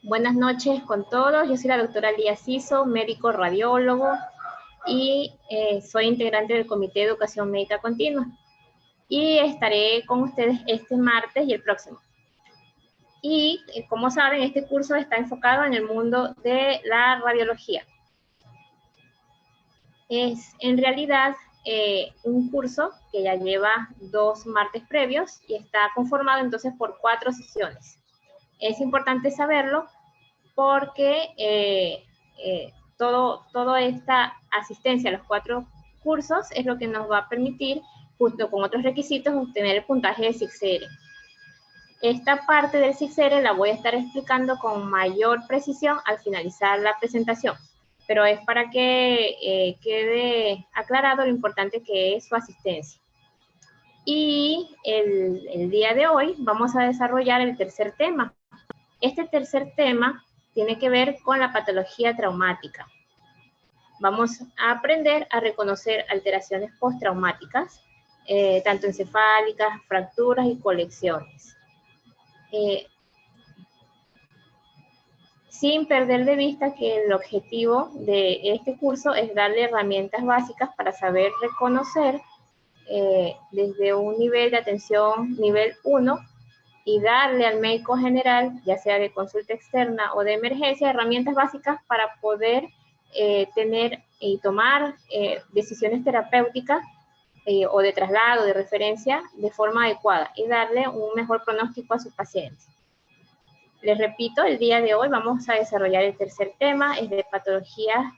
Buenas noches con todos. Yo soy la doctora Lía Ciso, médico radiólogo y soy integrante del Comité de Educación Médica Continua. Y estaré con ustedes este martes y el próximo. Y como saben, este curso está enfocado en el mundo de la radiología. Es en realidad un curso que ya lleva 2 martes previos y está conformado entonces por 4 sesiones. Es importante saberlo porque toda esta asistencia a los 4 cursos es lo que nos va a permitir, junto con otros requisitos, obtener el puntaje de SIGCR. Esta parte del SIGCR la voy a estar explicando con mayor precisión al finalizar la presentación, pero es para que quede aclarado lo importante que es su asistencia. Y el día de hoy vamos a desarrollar el tercer tema. Este tercer tema tiene que ver con la patología traumática. Vamos a aprender a reconocer alteraciones postraumáticas, tanto encefálicas, fracturas y colecciones. Sin perder de vista que el objetivo de este curso es darle herramientas básicas para saber reconocer desde un nivel de atención nivel 1 y darle al médico general, ya sea de consulta externa o de emergencia, herramientas básicas para poder tener y tomar decisiones terapéuticas o de traslado, de referencia, de forma adecuada y darle un mejor pronóstico a sus pacientes. Les repito, el día de hoy vamos a desarrollar el tercer tema, es de patologías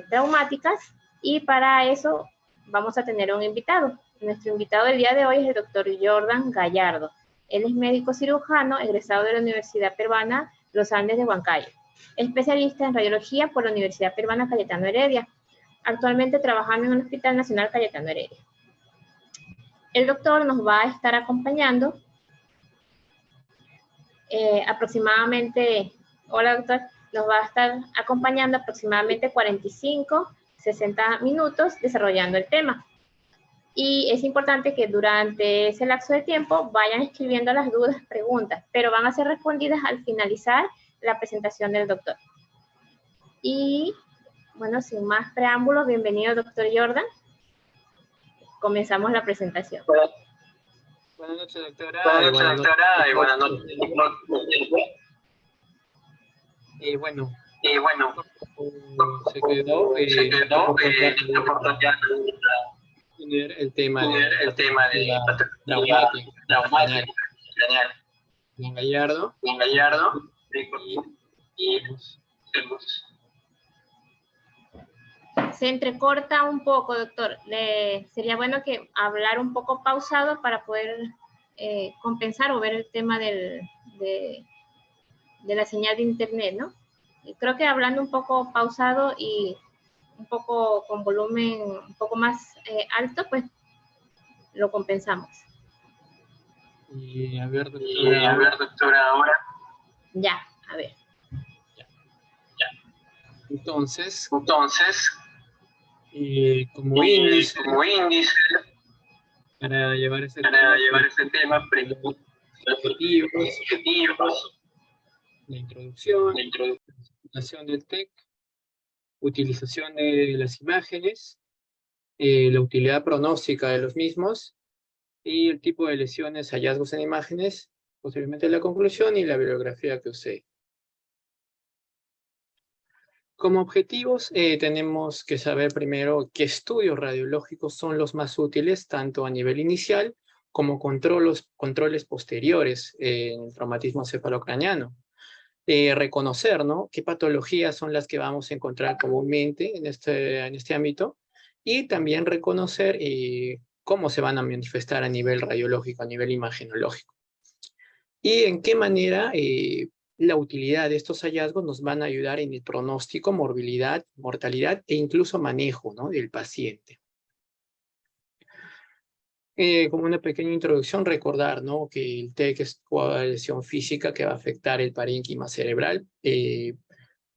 traumáticas, y para eso vamos a tener un invitado. Nuestro invitado del día de hoy es el doctor Jordan Gallardo. Él es médico cirujano, egresado de la Universidad Peruana Los Andes de Huancayo, especialista en radiología por la Universidad Peruana Cayetano Heredia, actualmente trabajando en el Hospital Nacional Cayetano Heredia. El doctor nos va a estar acompañando aproximadamente, hola doctor, nos va a estar acompañando aproximadamente 45-60 minutos desarrollando el tema. Y es importante que durante ese lapso de tiempo vayan escribiendo las dudas, preguntas, pero van a ser respondidas al finalizar la presentación del doctor. Y bueno, sin más preámbulos, bienvenido doctor Jordan. Comenzamos la presentación. Buenas noches, doctora. Buenas noches, doctora. Y buenas noches. Y bueno, se quedó tener el tema de traumática con Gallardo. Y se entrecorta un poco, doctor. Sería bueno que hablar un poco pausado para poder compensar o ver el tema de la señal de internet, ¿no? Creo que hablando un poco pausado y un poco con volumen un poco más alto, pues lo compensamos. Y a ver, doctora, ahora. Ya, a ver. Ya. Entonces, como índice para llevar ese tema, objetivos, la introducción, la presentación del TEC, utilización de las imágenes, la utilidad pronóstica de los mismos y el tipo de lesiones, hallazgos en imágenes, posiblemente la conclusión y la bibliografía que usé. Como objetivos tenemos que saber primero qué estudios radiológicos son los más útiles tanto a nivel inicial como controles posteriores en el traumatismo cefalocraneano. Reconocer, ¿no?, qué patologías son las que vamos a encontrar comúnmente en este ámbito, y también reconocer cómo se van a manifestar a nivel radiológico, a nivel imagenológico. Y en qué manera la utilidad de estos hallazgos nos van a ayudar en el pronóstico, morbilidad, mortalidad e incluso manejo, ¿no?, del paciente. Como una pequeña introducción, recordar, ¿no?, que el TEC es una lesión física que va a afectar el parénquima cerebral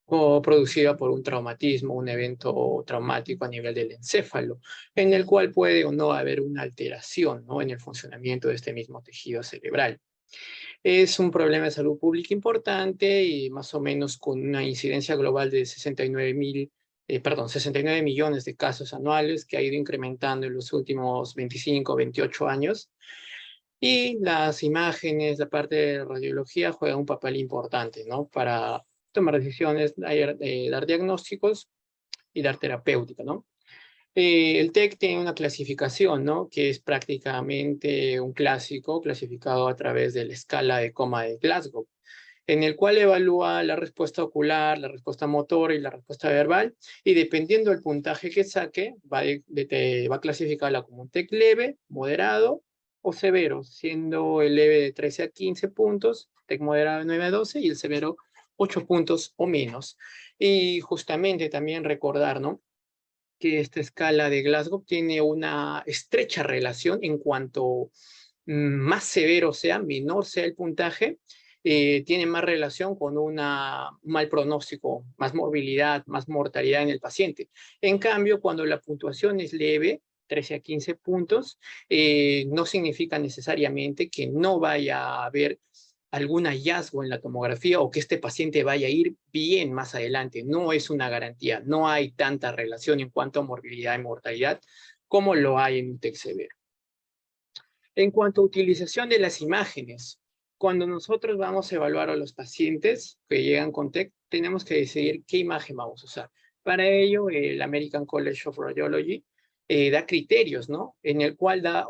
o producida por un traumatismo, un evento traumático a nivel del encéfalo, en el cual puede o no haber una alteración, ¿no?, en el funcionamiento de este mismo tejido cerebral. Es un problema de salud pública importante y más o menos con una incidencia global de 69 millones de casos anuales que ha ido incrementando en los últimos 25, 28 años. Y las imágenes, la parte de radiología juega un papel importante, ¿no? Para tomar decisiones, dar diagnósticos y dar terapéutica, ¿no? El TEC tiene una clasificación, ¿no? Que es prácticamente un clásico clasificado a través de la escala de coma de Glasgow, en el cual evalúa la respuesta ocular, la respuesta motora y la respuesta verbal, y dependiendo del puntaje que saque, va a clasificarla como un TEC leve, moderado o severo, siendo el leve de 13 a 15 puntos, TEC moderado de 9 a 12 y el severo 8 puntos o menos. Y justamente también recordar, ¿no? Que esta escala de Glasgow tiene una estrecha relación en cuanto más severo sea, menor sea el puntaje, tiene más relación con un mal pronóstico, más morbilidad, más mortalidad en el paciente. En cambio, cuando la puntuación es leve, 13 a 15 puntos, no significa necesariamente que no vaya a haber algún hallazgo en la tomografía o que este paciente vaya a ir bien más adelante. No es una garantía, no hay tanta relación en cuanto a morbilidad y mortalidad como lo hay en un TEC severo. En cuanto a utilización de las imágenes, cuando nosotros vamos a evaluar a los pacientes que llegan con TEC, tenemos que decidir qué imagen vamos a usar. Para ello, el American College of Radiology da criterios, ¿no? En el cual da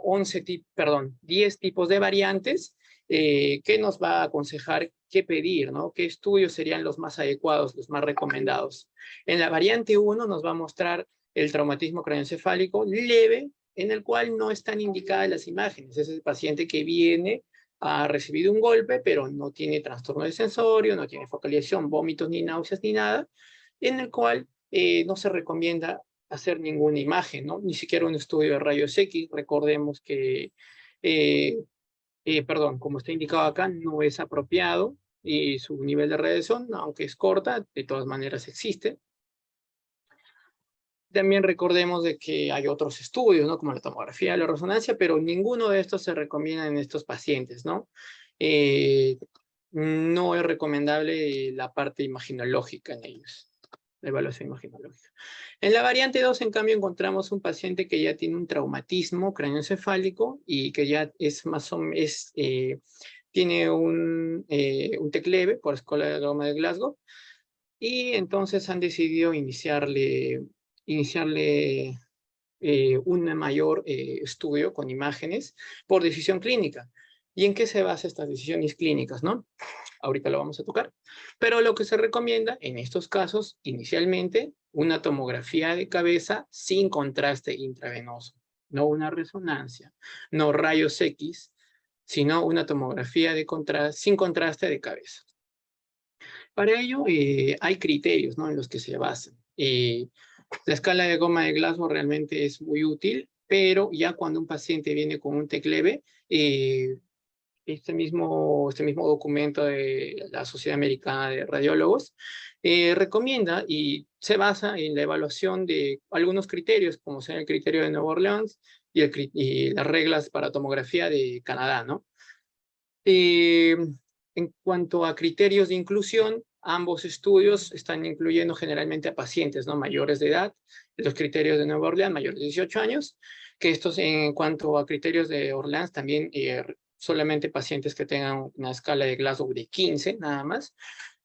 10 tipos de variantes que nos va a aconsejar qué pedir, ¿no? ¿Qué estudios serían los más adecuados, los más recomendados? En la variante 1 nos va a mostrar el traumatismo craneoencefálico leve, en el cual no están indicadas las imágenes. Es el paciente que viene, ha recibido un golpe, pero no tiene trastorno de sensorio, no tiene focalización, vómitos, ni náuseas, ni nada, en el cual no se recomienda hacer ninguna imagen, ¿no? Ni siquiera un estudio de rayos X. Recordemos que, como está indicado acá, no es apropiado y su nivel de radiación, aunque es corta, de todas maneras existe. También recordemos de que hay otros estudios, ¿no? Como la tomografía, la resonancia, pero ninguno de estos se recomienda en estos pacientes, ¿no? No es recomendable la parte imaginológica en ellos, la evaluación imaginológica. En la variante 2, en cambio, encontramos un paciente que ya tiene un traumatismo craneoencefálico y que ya es más o menos, tiene un TEC leve por escuela de Goma de Glasgow, y entonces han decidido iniciarle un mayor estudio con imágenes por decisión clínica. ¿Y en qué se basan estas decisiones clínicas, no? Ahorita lo vamos a tocar. Pero lo que se recomienda en estos casos, inicialmente, una tomografía de cabeza sin contraste intravenoso. No una resonancia, no rayos X, sino una tomografía sin contraste de cabeza. Para ello hay criterios, ¿no? En los que se basan. La escala de Goma de Glasgow realmente es muy útil, pero ya cuando un paciente viene con un TEC leve, este mismo documento de la Sociedad Americana de Radiólogos recomienda y se basa en la evaluación de algunos criterios, como sea el criterio de Nueva Orleans y las reglas para tomografía de Canadá, ¿no? En cuanto a criterios de inclusión, ambos estudios están incluyendo generalmente a pacientes, ¿no? Mayores de edad, los criterios de Nueva Orleans, mayores de 18 años, que estos en cuanto a criterios de Orleans también solamente pacientes que tengan una escala de Glasgow de 15 nada más,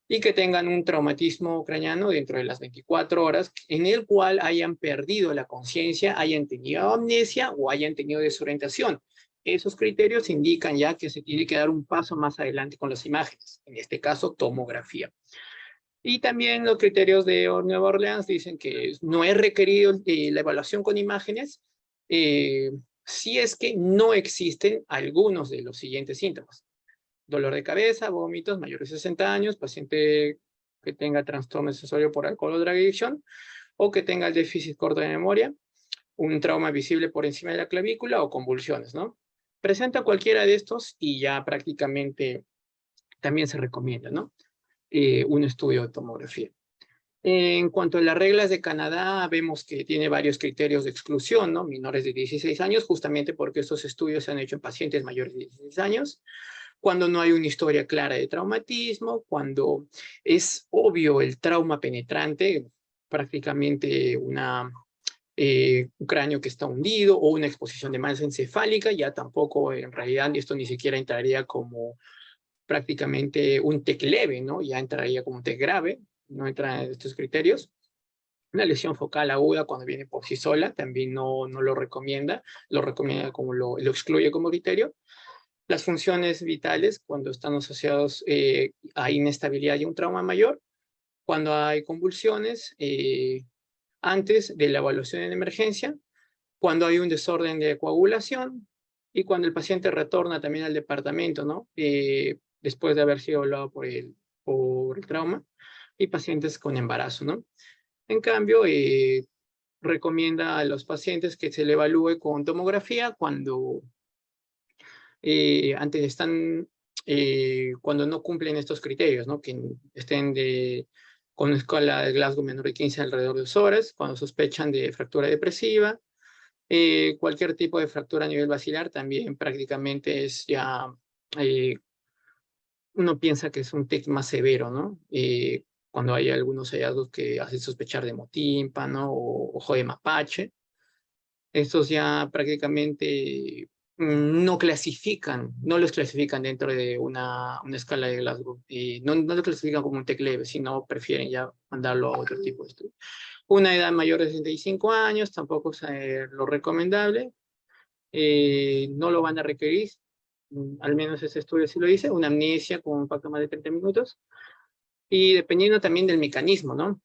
y que tengan un traumatismo craneano dentro de las 24 horas, en el cual hayan perdido la conciencia, hayan tenido amnesia o hayan tenido desorientación. Esos criterios indican ya que se tiene que dar un paso más adelante con las imágenes, en este caso tomografía. Y también los criterios de Nueva Orleans dicen que no es requerido la evaluación con imágenes si es que no existen algunos de los siguientes síntomas: dolor de cabeza, vómitos, mayores de 60 años, paciente que tenga trastorno sensorio por alcohol o drogadicción, o que tenga el déficit corto de memoria, un trauma visible por encima de la clavícula o convulsiones, ¿no? Presenta cualquiera de estos y ya prácticamente también se recomienda, ¿no? Un estudio de tomografía. En cuanto a las reglas de Canadá, vemos que tiene varios criterios de exclusión, ¿no? Menores de 16 años, justamente porque estos estudios se han hecho en pacientes mayores de 16 años. cuando no hay una historia clara de traumatismo, cuando es obvio el trauma penetrante, prácticamente un cráneo que está hundido o una exposición de masa encefálica, ya tampoco en realidad esto ni siquiera entraría como prácticamente un TEC leve, ¿no? Ya entraría como un TEC grave, no entra en estos criterios. Una lesión focal aguda cuando viene por sí sola también no lo recomienda como lo excluye como criterio. Las funciones vitales cuando están asociados a inestabilidad y un trauma mayor, cuando hay convulsiones, antes de la evaluación en emergencia, cuando hay un desorden de coagulación y cuando el paciente retorna también al departamento, ¿no? Después de haber sido evaluado por el trauma, y pacientes con embarazo, ¿no? En cambio, recomienda a los pacientes que se le evalúe con tomografía cuando cuando no cumplen estos criterios, ¿no? Que estén con una escala de Glasgow menor de 15 alrededor de 2 horas, cuando sospechan de fractura depresiva, cualquier tipo de fractura a nivel basilar también prácticamente es ya, uno piensa que es un TEC más severo, ¿no? Cuando hay algunos hallazgos que hacen sospechar de hemotímpano o ojo de mapache, estos ya prácticamente no los clasifican dentro de una escala de Glasgow. No lo clasifican como un TEC leve, sino prefieren ya mandarlo a otro tipo de estudio. Una edad mayor de 65 años tampoco es lo recomendable. No lo van a requerir, al menos ese estudio sí lo dice, una amnesia con un factor más de 30 minutos. Y dependiendo también del mecanismo, ¿no?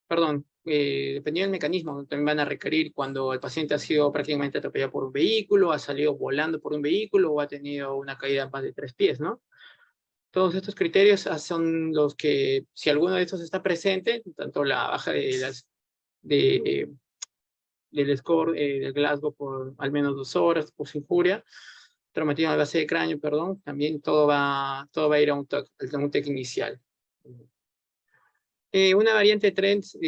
Perdón, dependiendo del mecanismo, también van a requerir cuando el paciente ha sido prácticamente atropellado por un vehículo, ha salido volando por un vehículo o ha tenido una caída más de 3 pies, ¿no? Todos estos criterios son los que, si alguno de estos está presente, tanto la baja de, del score del Glasgow por al menos 2 horas, por su injuria, traumatismo de base de cráneo, perdón, también todo va a ir a un TEC inicial. Una variante TRENDS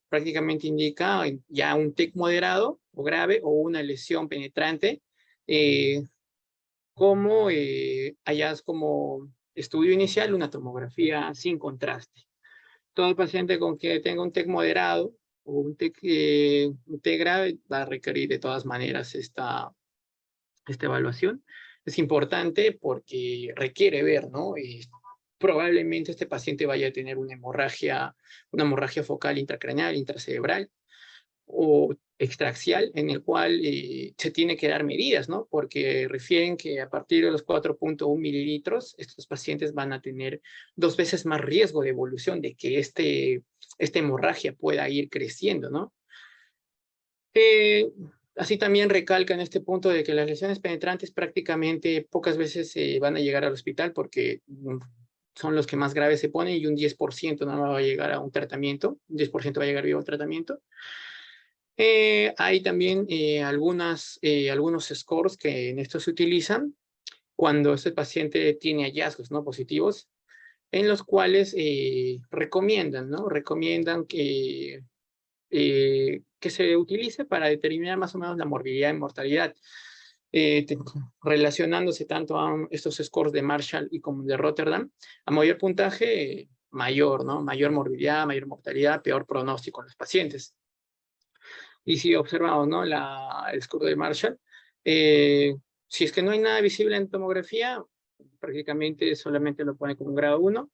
prácticamente indica ya un TEC moderado o grave o una lesión penetrante, como hayas como estudio inicial una tomografía sin contraste. Todo paciente con que tenga un TEC moderado o un TEC grave va a requerir de todas maneras esta evaluación. Es importante porque requiere ver, ¿no? Probablemente este paciente vaya a tener una hemorragia focal intracraneal, intracerebral o extraxial, en el cual se tiene que dar medidas, ¿no? Porque refieren que a partir de los 4.1 mililitros, estos pacientes van a tener 2 veces más riesgo de evolución de que esta hemorragia pueda ir creciendo, ¿no? Así también recalca en este punto de que las lesiones penetrantes prácticamente pocas veces van a llegar al hospital porque son los que más graves se ponen y un 10% no va a llegar a un tratamiento, un 10% va a llegar vivo al tratamiento. Hay también algunos scores que en esto se utilizan cuando este paciente tiene hallazgos no positivos, en los cuales recomiendan, ¿no? Recomiendan que se utilice para determinar más o menos la morbilidad y mortalidad, relacionándose tanto a estos scores de Marshall y como de Rotterdam. A mayor puntaje, mayor, ¿no? Mayor morbilidad, mayor mortalidad, peor pronóstico en los pacientes. Y si observamos, ¿no? El score de Marshall, si es que no hay nada visible en tomografía, prácticamente solamente lo pone como un grado 1.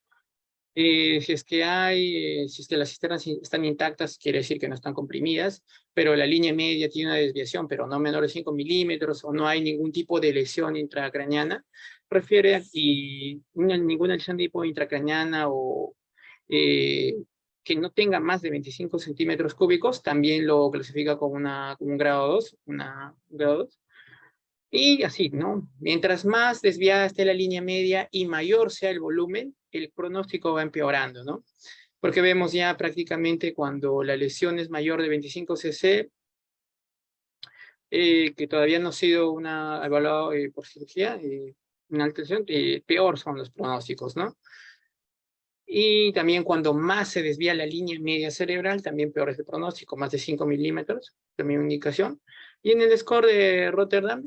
Si es que las cisternas están intactas, quiere decir que no están comprimidas, pero la línea media tiene una desviación, pero no menor de 5 milímetros, o no hay ningún tipo de lesión intracraneana, y ninguna lesión de tipo intracraneana o que no tenga más de 25 centímetros cúbicos, también lo clasifica como un grado 2, un grado 2. Y así, ¿no? Mientras más desviada esté la línea media y mayor sea el volumen, el pronóstico va empeorando, ¿no? Porque vemos ya prácticamente cuando la lesión es mayor de 25 cc, que todavía no ha sido evaluado por cirugía, una alteración, peor son los pronósticos, ¿no? Y también cuando más se desvía la línea media cerebral, también peor es el pronóstico, más de 5 milímetros, también una indicación. Y en el score de Rotterdam,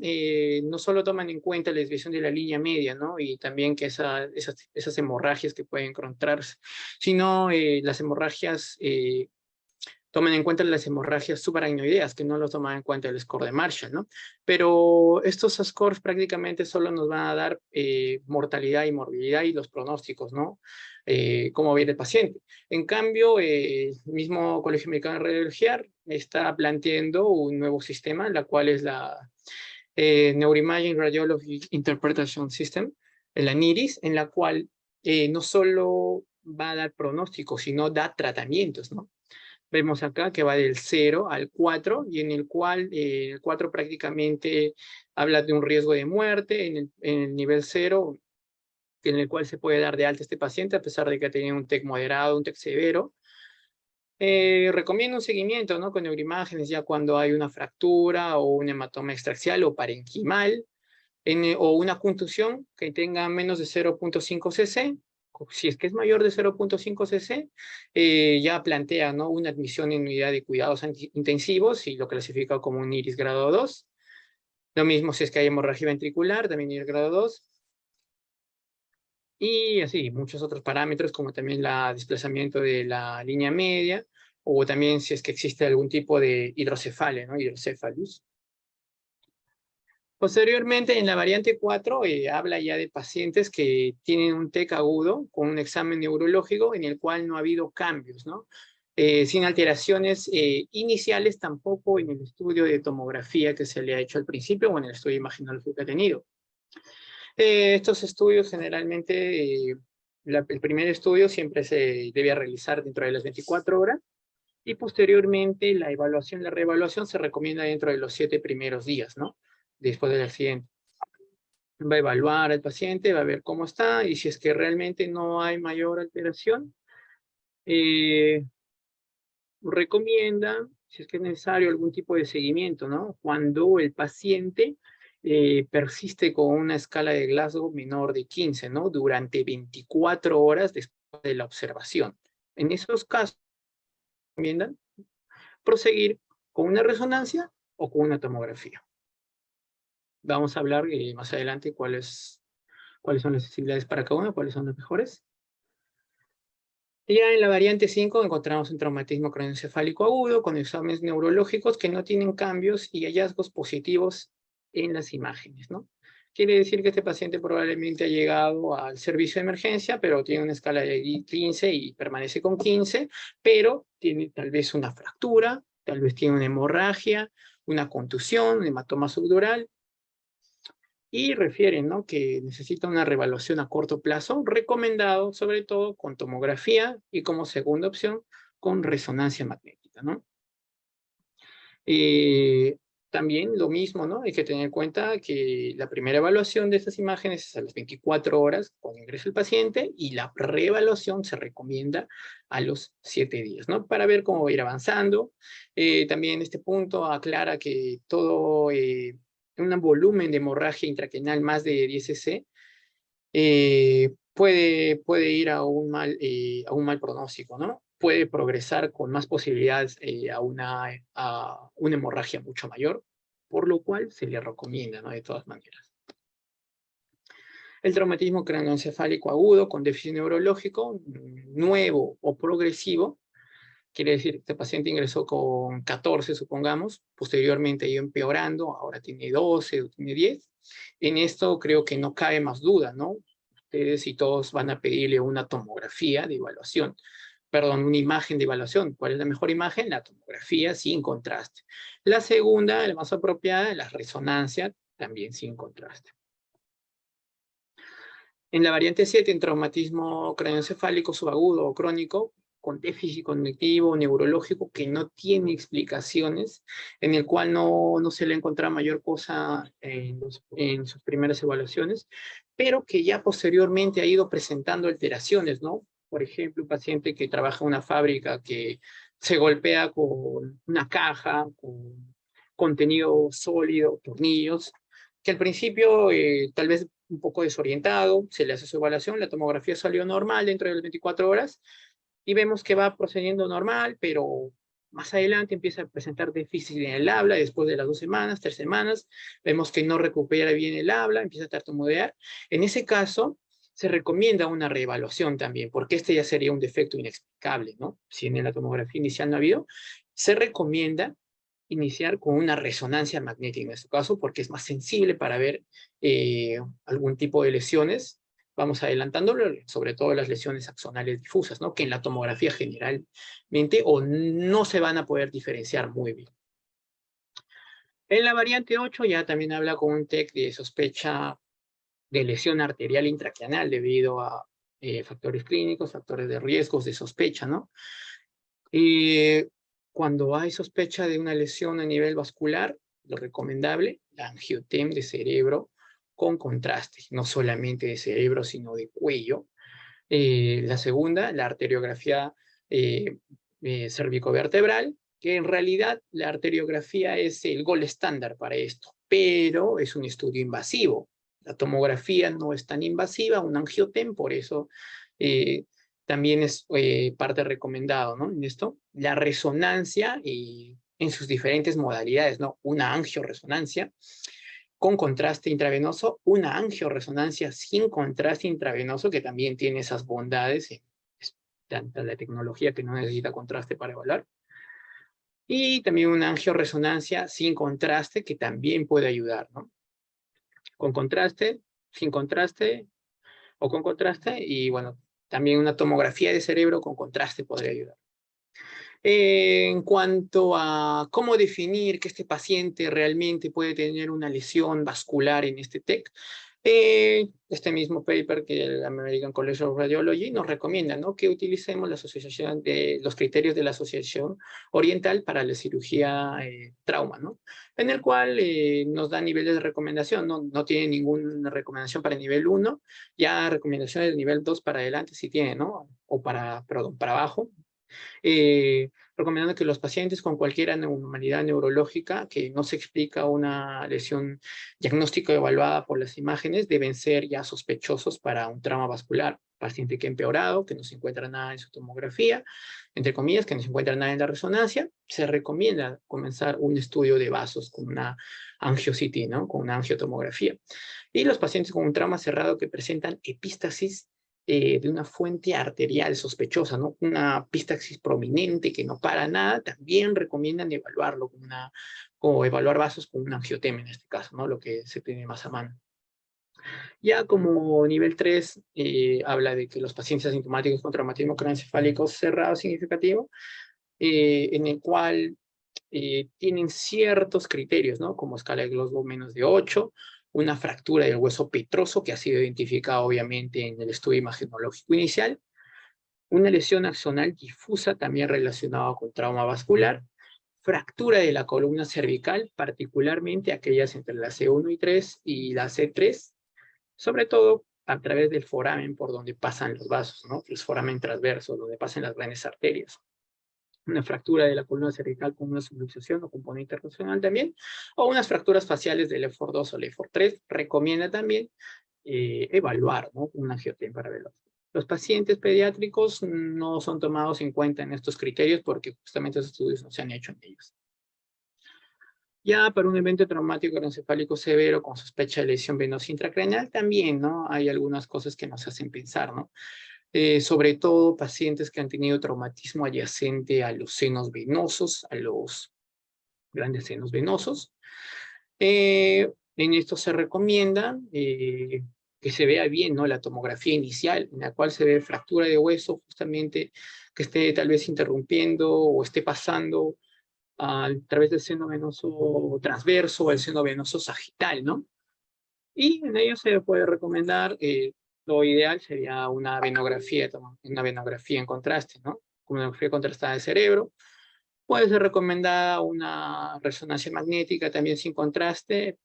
no solo toman en cuenta la desviación de la línea media, ¿no? Y también que esas hemorragias que pueden encontrarse, sino las hemorragias, toman en cuenta las hemorragias subaracnoideas, que no lo toman en cuenta el score de Marshall, ¿no? Pero estos scores prácticamente solo nos van a dar mortalidad y morbilidad y los pronósticos, ¿no? Cómo viene el paciente. En cambio, el mismo Colegio Americano de Radiología está planteando un nuevo sistema, la cual es la Neuroimaging Radiology Interpretation System, la NIRIS, en la cual no solo va a dar pronósticos, sino da tratamientos, ¿no? Vemos acá que va del 0 al 4, y en el cual el 4 prácticamente habla de un riesgo de muerte, en el nivel 0, en el cual se puede dar de alta a este paciente, a pesar de que ha tenido un TEC moderado, un TEC severo. Recomiendo un seguimiento, ¿no? Con neuroimágenes ya cuando hay una fractura o un hematoma extraxial o parenquimal, o una contusión que tenga menos de 0.5 cc. Si es que es mayor de 0.5 cc, ya plantea, ¿no?, una admisión en unidad de cuidados intensivos y lo clasifica como un IRIS grado 2. Lo mismo si es que hay hemorragia ventricular, también IRIS grado 2. Y así, muchos otros parámetros, como también el desplazamiento de la línea media, o también si es que existe algún tipo de hidrocefalia, ¿no? Hidrocéfalus. Posteriormente, en la variante 4, habla ya de pacientes que tienen un TEC agudo con un examen neurológico en el cual no ha habido cambios, ¿no? Sin alteraciones iniciales tampoco en el estudio de tomografía que se le ha hecho al principio o en el estudio imaginológico que ha tenido. Estos estudios generalmente, el primer estudio siempre se debe realizar dentro de las 24 horas, y posteriormente la evaluación, la reevaluación se recomienda dentro de los 7 primeros días, ¿no? Después del accidente. Va a evaluar al paciente, va a ver cómo está, y si es que realmente no hay mayor alteración, recomienda, si es que es necesario, algún tipo de seguimiento, ¿no? Cuando el paciente persiste con una escala de Glasgow menor de 15, ¿no? Durante 24 horas después de la observación. En esos casos, recomiendan proseguir con una resonancia o con una tomografía. Vamos a hablar más adelante cuáles son las sensibilidades para cada uno, cuáles son las mejores. Ya en la variante 5 encontramos un traumatismo craneoencefálico agudo con exámenes neurológicos que no tienen cambios y hallazgos positivos en las imágenes, ¿no? Quiere decir que este paciente probablemente ha llegado al servicio de emergencia, pero tiene una escala de 15 y permanece con 15, pero tiene tal vez una fractura, tal vez tiene una hemorragia, una contusión, un hematoma subdural, y refieren, ¿no?, que necesita una reevaluación a corto plazo, recomendado sobre todo con tomografía y como segunda opción con resonancia magnética, ¿no? También lo mismo, ¿no? Hay que tener en cuenta que la primera evaluación de estas imágenes es a las 24 horas cuando ingresa el paciente, y la reevaluación se recomienda a los 7 días, ¿no? Para ver cómo va a ir avanzando. También este punto aclara que todo un volumen de hemorragia intracraneal más de 10 cc puede ir a un mal pronóstico, ¿no? Puede progresar con más posibilidades a una hemorragia mucho mayor, por lo cual se le recomienda, ¿no?, de todas maneras. El traumatismo craneoencefálico agudo con déficit neurológico nuevo o progresivo, quiere decir que este paciente ingresó con 14, supongamos, posteriormente ha ido empeorando, ahora tiene 12 o tiene 10. En esto creo que no cabe más duda, ¿no? Ustedes y todos van a pedirle una tomografía de evaluación, perdón, una imagen de evaluación. ¿Cuál es la mejor imagen? La tomografía sin contraste. La segunda, la más apropiada, la resonancia, también sin contraste. En la variante 7, en traumatismo craneoencefálico subagudo o crónico, con déficit cognitivo, neurológico, que no tiene explicaciones, en el cual no se le encontraba mayor cosa en sus primeras evaluaciones, pero que ya posteriormente ha ido presentando alteraciones, ¿no? Por ejemplo, un paciente que trabaja en una fábrica que se golpea con una caja, con contenido sólido, tornillos, que al principio tal vez un poco desorientado, se le hace su evaluación, la tomografía salió normal dentro de las 24 horas, y vemos que va procediendo normal, pero más adelante empieza a presentar déficit en el habla, después de las 2 semanas, 3 semanas, vemos que no recupera bien el habla, empieza a tartamudear. En ese caso, se recomienda una reevaluación también, porque este ya sería un defecto inexplicable, ¿no? Si en la tomografía inicial no ha habido, se recomienda iniciar con una resonancia magnética en este caso, porque es más sensible para ver algún tipo de lesiones. Vamos adelantándolo, sobre todo las lesiones axonales difusas, ¿no? Que en la tomografía generalmente o no se van a poder diferenciar muy bien. En la variante 8 ya también habla con un TEC de sospecha de lesión arterial intracraneal debido a factores clínicos, factores de riesgos, de sospecha, ¿no? Cuando hay sospecha de una lesión a nivel vascular, lo recomendable, la angiotem de cerebro con contraste, no solamente de cerebro, sino de cuello. La segunda, la arteriografía cervicovertebral, que en realidad la arteriografía es el gol estándar para esto, pero es un estudio invasivo. La tomografía no es tan invasiva, un angiotem, por eso también es parte recomendado, ¿no? En esto, la resonancia en sus diferentes modalidades, ¿no? Una angioresonancia con contraste intravenoso, una angioresonancia sin contraste intravenoso, que también tiene esas bondades, es tanta la tecnología que no necesita contraste para evaluar, y también una angioresonancia sin contraste, que también puede ayudar, ¿no? Con contraste, sin contraste, o con contraste, y bueno, también una tomografía de cerebro con contraste podría ayudar. En cuanto a cómo definir que este paciente realmente puede tener una lesión vascular en este TEC, este mismo paper que el American College of Radiology nos recomienda, ¿no? Que utilicemos la asociación de los criterios de la Asociación Oriental para la Cirugía Trauma, ¿no? En el cual nos da niveles de recomendación, no tiene ninguna recomendación para nivel 1, ya recomendaciones de nivel 2 para adelante sí tiene, ¿no? O perdón, para abajo, recomendando que los pacientes con cualquier anormalidad neurológica que no se explica una lesión diagnóstica evaluada por las imágenes deben ser ya sospechosos para un trauma vascular. Paciente que ha empeorado, que no se encuentra nada en su tomografía, entre comillas, que no se encuentra nada en la resonancia, se recomienda comenzar un estudio de vasos con una angio-CT, ¿no? Con una angiotomografía. Y los pacientes con un trauma cerrado que presentan epístasis de una fuente arterial sospechosa, ¿no? Una epístasis prominente que no para nada, también recomiendan evaluarlo o evaluar vasos con un angiotema en este caso, ¿no? Lo que se tiene más a mano. Ya como nivel 3, habla de que los pacientes asintomáticos con traumatismo craneoencefálico cerrado significativo, en el cual tienen ciertos criterios, ¿no? Como escala de Glasgow menos de 8, una fractura del hueso petroso que ha sido identificada obviamente en el estudio imagenológico inicial, una lesión axonal difusa también relacionada con trauma vascular, fractura de la columna cervical, particularmente aquellas entre la C1 y 3 y la C3, sobre todo a través del foramen por donde pasan los vasos, ¿no? El foramen transverso, donde pasan las grandes arterias. Una fractura de la columna cervical con una subluxación o componente rotacional también, o unas fracturas faciales del L4-2 o L4-3, recomienda también evaluar, ¿no? Un angiotem para verlo. Los pacientes pediátricos no son tomados en cuenta en estos criterios porque justamente esos estudios no se han hecho en ellos. Ya para un evento traumático craneoencefálico severo con sospecha de lesión venosa intracraneal también, ¿no? Hay algunas cosas que nos hacen pensar, ¿no? Sobre todo pacientes que han tenido traumatismo adyacente a los senos venosos, a los grandes senos venosos. En esto se recomienda que se vea bien, ¿no? La tomografía inicial, en la cual se ve fractura de hueso, justamente que esté tal vez interrumpiendo o esté pasando a través del seno venoso transverso o el seno venoso sagital, ¿no? Y en ello se puede recomendar, lo ideal sería una venografía en contraste, ¿no? Una venografía contrastada de cerebro. Puede ser recomendada una resonancia magnética también sin contraste,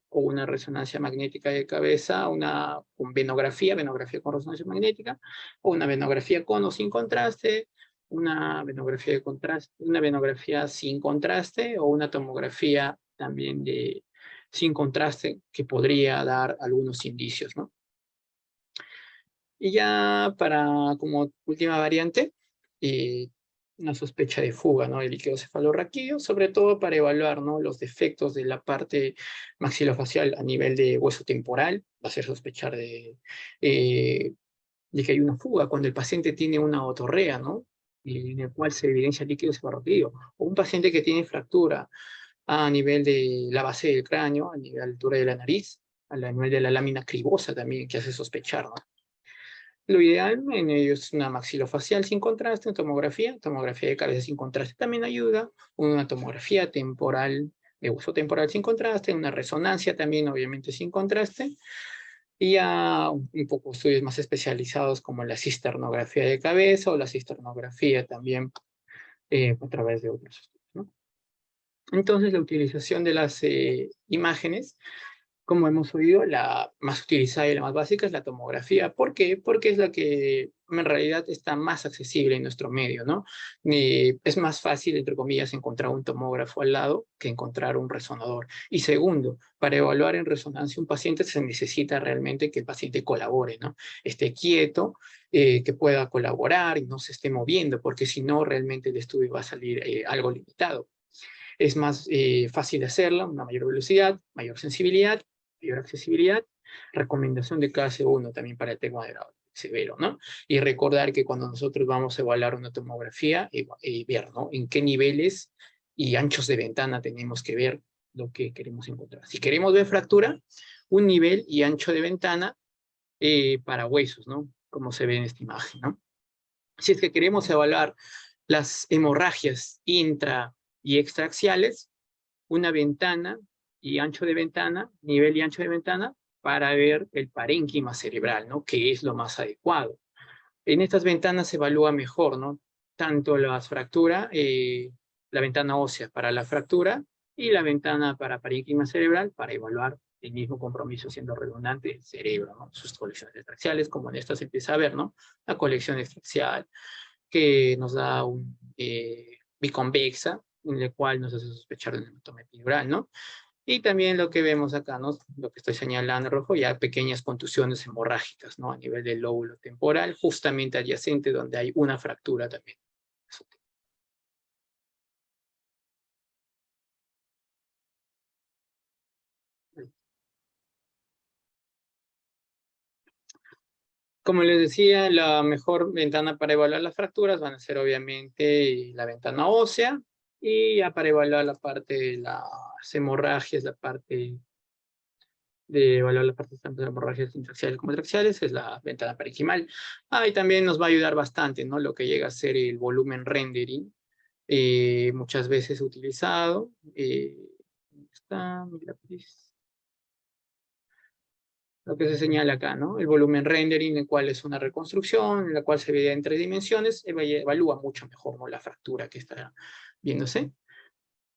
o una resonancia magnética de cabeza, una venografía con resonancia magnética, o una venografía con o sin contraste, una venografía de contraste, una venografía sin contraste, o una tomografía también sin contraste que podría dar algunos indicios, ¿no? Y ya para como última variante, una sospecha de fuga, ¿no? del líquido cefalorraquídeo, sobre todo para evaluar, ¿no? los defectos de la parte maxilofacial a nivel de hueso temporal, va a hacer sospechar de que hay una fuga cuando el paciente tiene una otorrea, ¿no? Y en el cual se evidencia líquido cefalorraquídeo, o un paciente que tiene fractura a nivel de la base del cráneo, a nivel de altura de la nariz, a nivel de la lámina cribosa también, que hace sospechar, ¿no? Lo ideal en ello es una maxilofacial sin contraste, tomografía de cabeza sin contraste también ayuda, una tomografía temporal, de hueso temporal sin contraste, una resonancia también obviamente sin contraste, y ya un poco estudios más especializados como la cisternografía de cabeza o la cisternografía también a través de otros estudios, ¿no? Entonces la utilización de las imágenes, como hemos oído, la más utilizada y la más básica es la tomografía. ¿Por qué? Porque es la que en realidad está más accesible en nuestro medio, ¿no? Es más fácil, entre comillas, encontrar un tomógrafo al lado que encontrar un resonador. Y segundo, para evaluar en resonancia un paciente se necesita realmente que el paciente colabore, ¿no? Esté quieto, que pueda colaborar y no se esté moviendo, porque si no, realmente el estudio va a salir algo limitado. Es más fácil de hacerla, una mayor velocidad, mayor sensibilidad, mayor accesibilidad, recomendación de KC1 también para el tema de grado severo, ¿no? Y recordar que cuando nosotros vamos a evaluar una tomografía, ver, ¿no? En qué niveles y anchos de ventana tenemos que ver lo que queremos encontrar. Si queremos ver fractura, un nivel y ancho de ventana para huesos, ¿no? Como se ve en esta imagen, ¿no? Si es que queremos evaluar las hemorragias intra y extraaxiales, una ventana y ancho de ventana, nivel y ancho de ventana, para ver el parénquima cerebral, ¿no? Que es lo más adecuado. En estas ventanas se evalúa mejor, ¿no? Tanto las fracturas, la ventana ósea para la fractura y la ventana para parénquima cerebral para evaluar el mismo compromiso siendo redundante el cerebro, ¿no? Sus colecciones extraxiales, como en esta se empieza a ver, ¿no? La colección extraxial que nos da un biconvexa, en el cual nos hace sospechar de un hematoma epidural, ¿no? Y también lo que vemos acá, ¿no? Lo que estoy señalando en rojo, ya pequeñas contusiones hemorrágicas, ¿no? A nivel del lóbulo temporal, justamente adyacente donde hay una fractura también. Como les decía, la mejor ventana para evaluar las fracturas van a ser obviamente la ventana ósea, y ya para evaluar la parte de las hemorragias, la parte de evaluar la parte tanto de hemorragias intraxiales como traxiales, es la ventana parenquimal. Y también nos va a ayudar bastante, ¿no? Lo que llega a ser el volumen rendering, muchas veces utilizado. Está, mira, pues, lo que se señala acá, ¿no? El volumen rendering, el cual es una reconstrucción, en la cual se ve en 3 dimensiones, evalúa mucho mejor, ¿no? La fractura que está viéndose.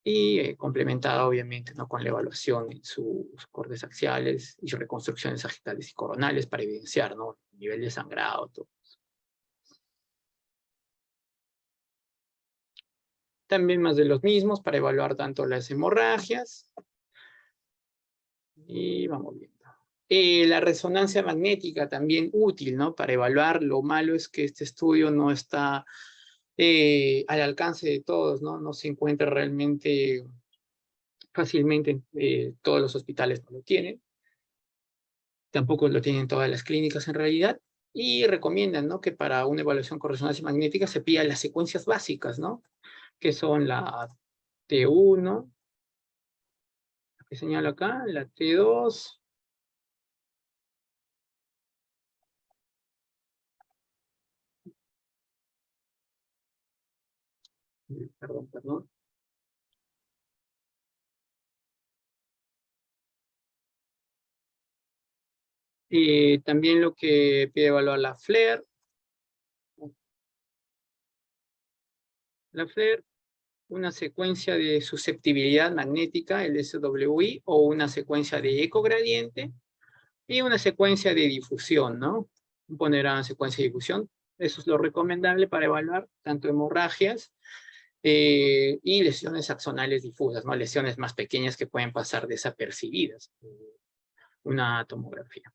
Y complementada obviamente, ¿no? con la evaluación en sus cortes axiales y sus reconstrucciones sagitales y coronales para evidenciar, ¿no? el nivel de sangrado. Todo. También más de los mismos para evaluar tanto las hemorragias. Y vamos viendo. La resonancia magnética también útil, ¿no? Para evaluar. Lo malo es que este estudio no está al alcance de todos, ¿no? No se encuentra realmente fácilmente, todos los hospitales no lo tienen. Tampoco lo tienen todas las clínicas en realidad, y recomiendan, ¿no? que para una evaluación con resonancia magnética se pida las secuencias básicas, ¿no? Que son la T1, la que señalo acá, la T2, perdón. También lo que pide evaluar la FLAIR. La FLAIR, una secuencia de susceptibilidad magnética, el SWI, o una secuencia de ecogradiente, y una secuencia de difusión, ¿no? Poner a secuencia de difusión. Eso es lo recomendable para evaluar tanto hemorragias y lesiones axonales difusas, ¿no? Lesiones más pequeñas que pueden pasar desapercibidas. Una tomografía.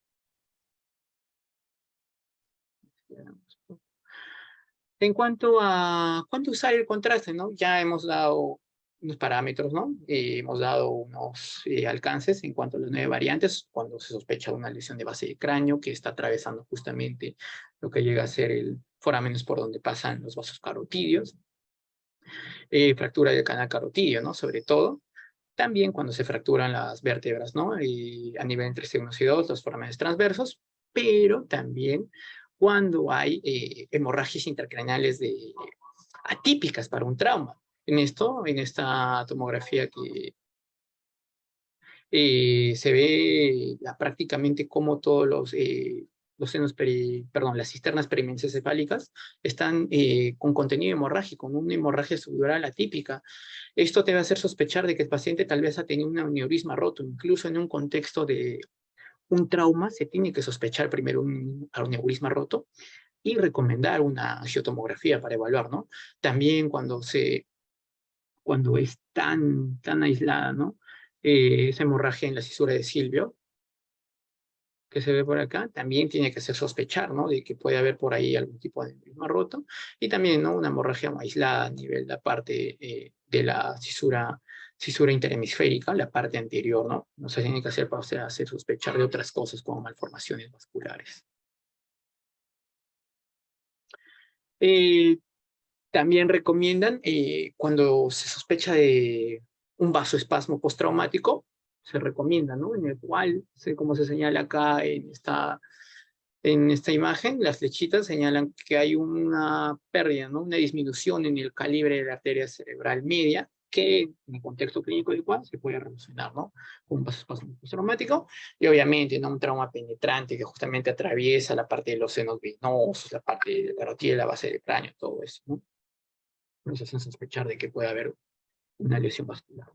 En cuanto a cuánto usar el contraste, ¿no? Ya hemos dado unos parámetros, ¿no? Hemos dado unos alcances en cuanto a las 9 variantes, cuando se sospecha una lesión de base de cráneo que está atravesando justamente lo que llega a ser el forámenes por donde pasan los vasos carotídeos, fractura del canal carotídeo, ¿no? Sobre todo. También cuando se fracturan las vértebras, ¿no? Y a nivel entre C1 y 2, los forámenes transversos, pero también cuando hay hemorragias intracraneales atípicas para un trauma. En esta tomografía que se ve prácticamente como todos los senos las cisternas perimesencefálicas están con contenido hemorrágico, ¿no? Una hemorragia subdural atípica. Esto te va a hacer sospechar de que el paciente tal vez ha tenido un aneurisma roto, incluso en un contexto de un trauma, se tiene que sospechar primero un aneurisma roto y recomendar una angiotomografía para evaluar, ¿no? También cuando es tan aislada, ¿no? Esa hemorragia en la cisura de Silvio, que se ve por acá, también tiene que hacer sospechar, ¿no? De que puede haber por ahí algún tipo de aneurisma roto, y también, ¿no? Una hemorragia aislada a nivel de la parte de la cisura interhemisférica, la parte anterior, ¿no? No se tiene que hacer para hacer sospechar de otras cosas como malformaciones vasculares. También recomiendan, cuando se sospecha de un vasoespasmo postraumático, se recomienda, ¿no? En el cual, como se señala acá en esta imagen, las flechitas señalan que hay una pérdida, ¿no? Una disminución en el calibre de la arteria cerebral media, que en el contexto clínico adecuado se puede relacionar, ¿no? Con un vasoespasmo postraumático, y obviamente, ¿no? Un trauma penetrante que justamente atraviesa la parte de los senos venosos, la parte de la carotida, la base del cráneo, todo eso, ¿no? Nos hacen sospechar de que puede haber una lesión vascular.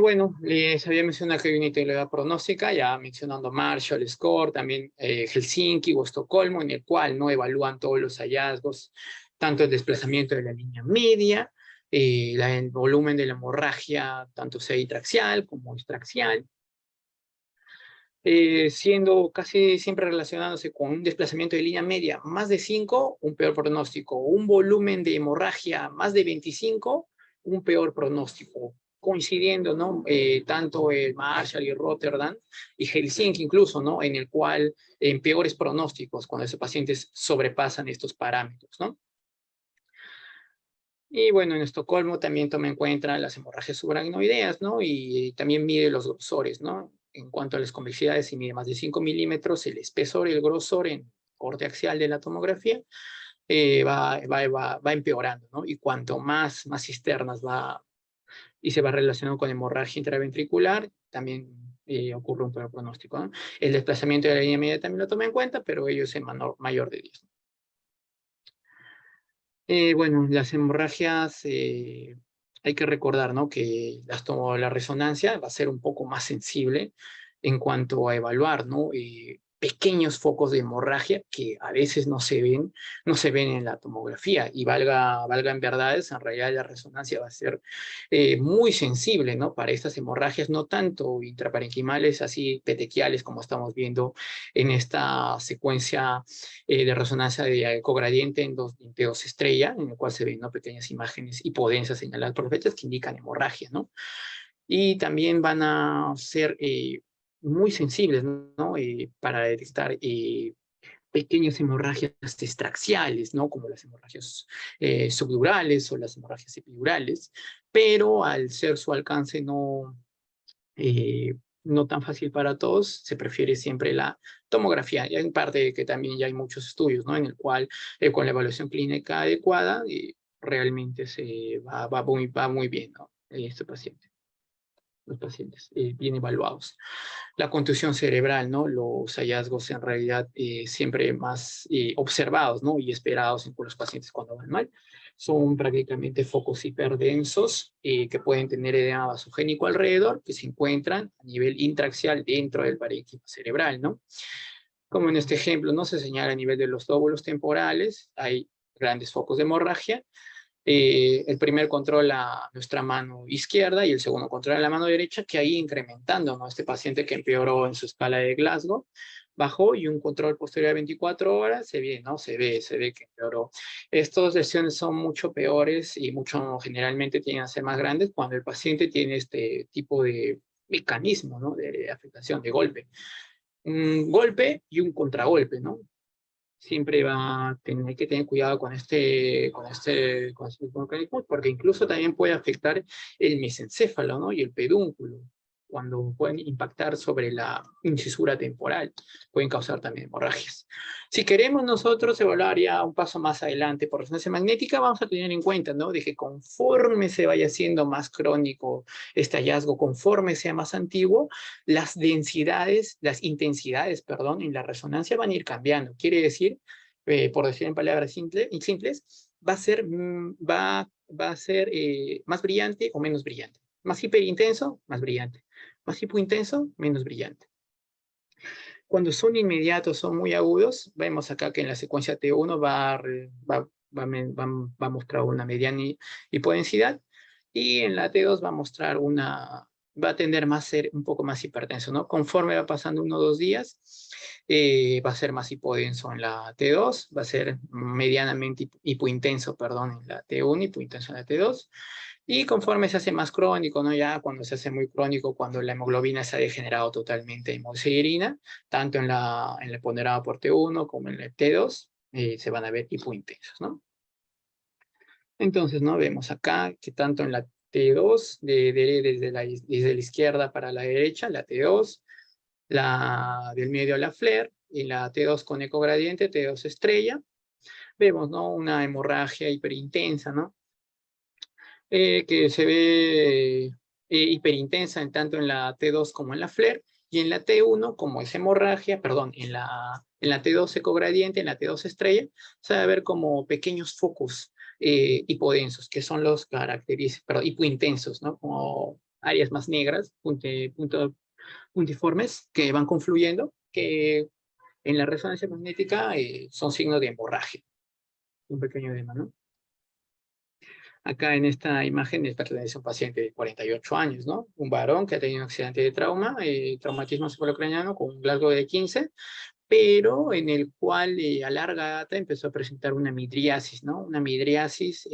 Bueno, les había mencionado que hay una integridad pronóstica, ya mencionando Marshall, Score, también Helsinki o Estocolmo, en el cual no evalúan todos los hallazgos, tanto el desplazamiento de la línea media, el volumen de la hemorragia, tanto sea intraxial como extraxial, siendo casi siempre relacionándose con un desplazamiento de línea media más de 5, un peor pronóstico, un volumen de hemorragia más de 25, un peor pronóstico, coincidiendo, ¿no? Tanto el Marshall y Rotterdam y Helsinki incluso, ¿no? En el cual en peores pronósticos cuando esos pacientes sobrepasan estos parámetros, ¿no? Y bueno, en Estocolmo también toma en cuenta las hemorragias subaracnoideas, ¿no? Y también mide los grosores, ¿no? En cuanto a las convexidades, si mide más de 5 milímetros, el espesor y el grosor en corte axial de la tomografía va empeorando, ¿no? Y cuanto más cisternas y se va relacionando con hemorragia intraventricular, también ocurre un peor pronóstico, ¿no? El desplazamiento de la línea media también lo toma en cuenta, pero ello es en mayor de 10. Bueno, las hemorragias, hay que recordar, ¿no? Que la resonancia va a ser un poco más sensible en cuanto a evaluar, ¿no? Pequeños focos de hemorragia que a veces no se ven en la tomografía, y valga en verdades, en realidad la resonancia va a ser muy sensible, ¿no? Para estas hemorragias, no tanto intraparenquimales, así petequiales como estamos viendo en esta secuencia de resonancia de cogradiente en de dos estrella, en el cual se ven, ¿no? Pequeñas imágenes hipodensas señaladas por fechas que indican hemorragia, ¿no? Y también van a ser muy sensibles, ¿no? Para detectar pequeñas hemorragias extraxiales, ¿no? Como las hemorragias subdurales o las hemorragias epidurales, pero al ser su alcance no tan fácil para todos, se prefiere siempre la tomografía. Y en parte que también ya hay muchos estudios, ¿no? En el cual con la evaluación clínica adecuada realmente va muy bien, ¿no? Este paciente. Los pacientes bien evaluados. La contusión cerebral, ¿no? Los hallazgos en realidad siempre más observados, ¿no? Y esperados en los pacientes cuando van mal, son prácticamente focos hiperdensos que pueden tener edema vasogénico alrededor, que se encuentran a nivel intraxial dentro del parénquima cerebral, ¿no? Como en este ejemplo, ¿no? Se señala a nivel de los lóbulos temporales, hay grandes focos de hemorragia, El primer controla nuestra mano izquierda y el segundo controla la mano derecha, que ahí incrementando, ¿no? Este paciente que empeoró en su escala de Glasgow, bajó, y un control posterior de 24 horas, se ve, ¿no? Se ve que empeoró. Estas lesiones son mucho peores y mucho generalmente tienen a ser más grandes cuando el paciente tiene este tipo de mecanismo, ¿no? De afectación, de golpe. Un golpe y un contragolpe, ¿no? Siempre va a tener que tener cuidado con este mecanismo, porque incluso también puede afectar el mesencéfalo, ¿no? Y el pedúnculo, cuando pueden impactar sobre la incisura temporal, pueden causar también hemorragias. Si queremos nosotros evaluar ya un paso más adelante por resonancia magnética, vamos a tener en cuenta, ¿no? De que conforme se vaya haciendo más crónico este hallazgo, conforme sea más antiguo, las densidades, las intensidades, perdón, en la resonancia van a ir cambiando. Quiere decir, por decir en palabras simples, va a ser más brillante o menos brillante. Más hiperintenso, más brillante. Más hipointenso, menos brillante. Cuando son inmediatos, son muy agudos, vemos acá que en la secuencia T1 va a mostrar una mediana hipodensidad, y en la T2 va a mostrar va a tender a ser un poco más hipertenso, ¿no? Conforme va pasando 1 o 2 días, va a ser más hipodenso en la T2, va a ser medianamente hipointenso, perdón, en la T1, hipointenso en la T2, y conforme se hace más crónico, ¿no? Ya cuando se hace muy crónico, cuando la hemoglobina se ha degenerado totalmente en hemosiderina, tanto en la ponderada por T1 como en el T2, se van a ver hipointensos, ¿no? Entonces, ¿no? Vemos acá que tanto en la T2, desde la izquierda para la derecha, la T2, la del medio a la FLAIR, y la T2 con ecogradiente, T2 estrella, vemos, ¿no? Una hemorragia hiperintensa, ¿no? Que se ve hiperintensa tanto en la T2 como en la FLAIR, y en la T1, como es hemorragia, perdón, en la T2 ecogradiente, en la T2 estrella, se va a ver como pequeños focos hipodensos, que son los característicos, perdón, hipointensos, ¿no? Como áreas más negras, puntiformes, que van confluyendo, que en la resonancia magnética son signos de hemorragia, un pequeño edema, ¿no? Acá en esta imagen pertenece a un paciente de 48 años, ¿no? Un varón que ha tenido un accidente de trauma, traumatismo cefalocraniano con un Glasgow de 15, pero en el cual a larga data empezó a presentar una midriasis, ¿no? Una midriasis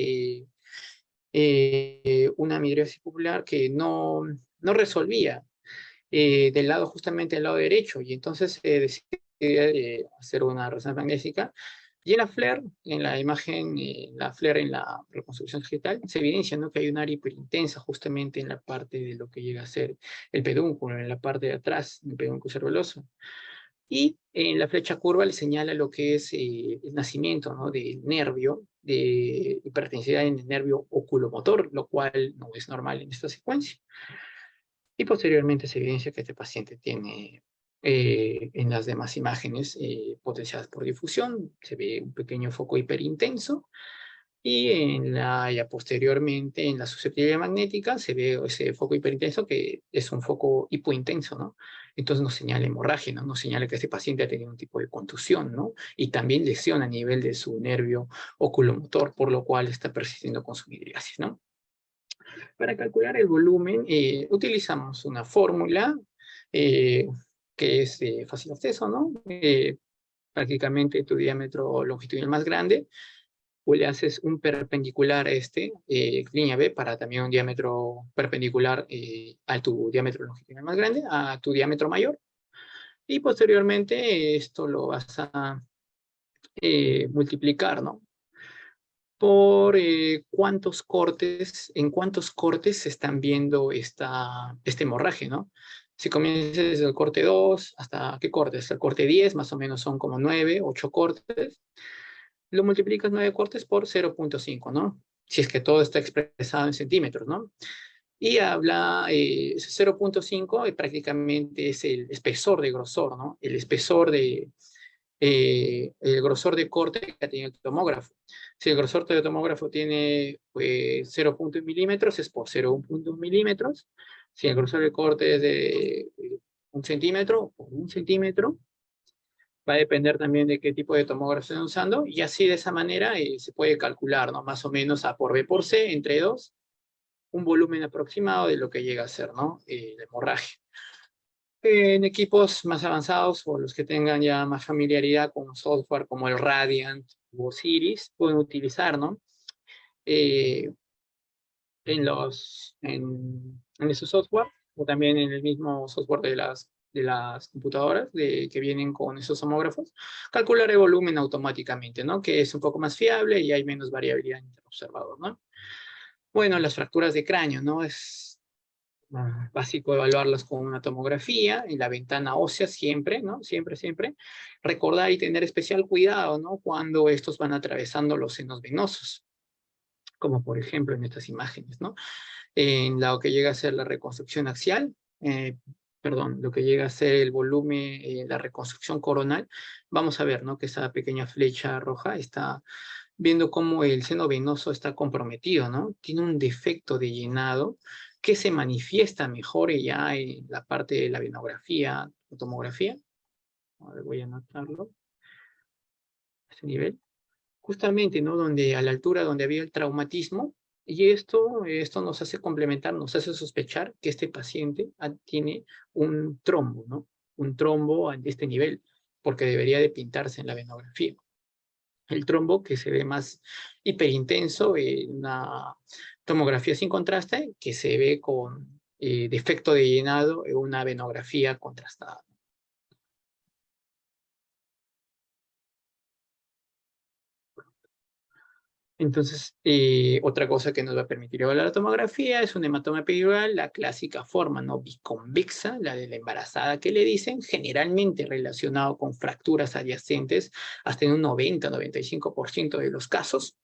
popular que no resolvía justamente del lado derecho, y entonces decide hacer una resonancia magnética. Y en la FLAIR, en la imagen, la FLAIR en la reconstrucción digital, se evidencia, ¿no? Que hay un área hiperintensa justamente en la parte de lo que llega a ser el pedúnculo, en la parte de atrás del pedúnculo cerebeloso. Y en la flecha curva le señala lo que es el nacimiento, ¿no? Del nervio, de hipertensidad en el nervio oculomotor, lo cual no es normal en esta secuencia. Y posteriormente se evidencia que este paciente tiene en las demás imágenes potenciadas por difusión, se ve un pequeño foco hiperintenso, y ya posteriormente en la susceptibilidad magnética se ve ese foco hiperintenso que es un foco hipointenso, ¿no? Entonces nos señala hemorragia, ¿no? Nos señala que este paciente ha tenido un tipo de contusión, ¿no? Y también lesión a nivel de su nervio oculomotor, por lo cual está persistiendo con su midriasis, ¿no? Para calcular el volumen, utilizamos una fórmula que es de fácil acceso, ¿no? Prácticamente tu diámetro longitudinal más grande, o le haces un perpendicular a línea B, para también un diámetro perpendicular a tu diámetro longitudinal más grande, a tu diámetro mayor, y posteriormente esto lo vas a multiplicar, ¿no? Por en cuántos cortes se están viendo esta hemorragia, ¿no? Si comienzas desde el corte 2, ¿hasta qué corte? Hasta el corte 10, más o menos son como 9, 8 cortes. Lo multiplicas 9 cortes por 0.5, ¿no? Si es que todo está expresado en centímetros, ¿no? Y habla, 0.5 prácticamente es el espesor de grosor, ¿no? El grosor de corte que ha tenido el tomógrafo. Si el grosor del tomógrafo tiene pues, 0.1 milímetros, es por 0.1 milímetros. Si el grosor del corte es de 1 centímetro, por 1 centímetro. Va a depender también de qué tipo de tomógrafo estén usando, y así de esa manera se puede calcular, ¿no? Más o menos A por B por C, entre 2, un volumen aproximado de lo que llega a ser, ¿no? La hemorragia. En equipos más avanzados o los que tengan ya más familiaridad con software como el Radiant o Osiris, pueden utilizar, ¿no? Eh, en ese software o también en el mismo software de las computadoras que vienen con esos tomógrafos, calcular el volumen automáticamente, ¿no? Que es un poco más fiable y hay menos variabilidad en el observador, ¿no? Bueno, las fracturas de cráneo, ¿no? Es básico evaluarlas con una tomografía en la ventana ósea siempre, ¿no? Siempre, siempre. Recordar y tener especial cuidado, ¿no? Cuando estos van atravesando los senos venosos, como por ejemplo en estas imágenes, ¿no? En lo que llega a ser la reconstrucción axial, perdón, lo que llega a ser el volumen, la reconstrucción coronal, vamos a ver, ¿no? Que esa pequeña flecha roja está viendo cómo el seno venoso está comprometido, ¿no? Tiene un defecto de llenado que se manifiesta mejor ya en la parte de la venografía o tomografía. A ver, voy a anotarlo. Ese nivel. Justamente, ¿no? Donde a la altura donde había el traumatismo, y esto nos hace complementar, nos hace sospechar que este paciente tiene un trombo, ¿no? Un trombo a este nivel, porque debería de pintarse en la venografía. El trombo que se ve más hiperintenso en una tomografía sin contraste, que se ve con defecto de llenado en una venografía contrastada. Entonces, otra cosa que nos va a permitir evaluar la tomografía es un hematoma epidural, la clásica forma, ¿no? Biconvexa, la de la embarazada que le dicen, generalmente relacionado con fracturas adyacentes, hasta en un 90-95% de los casos.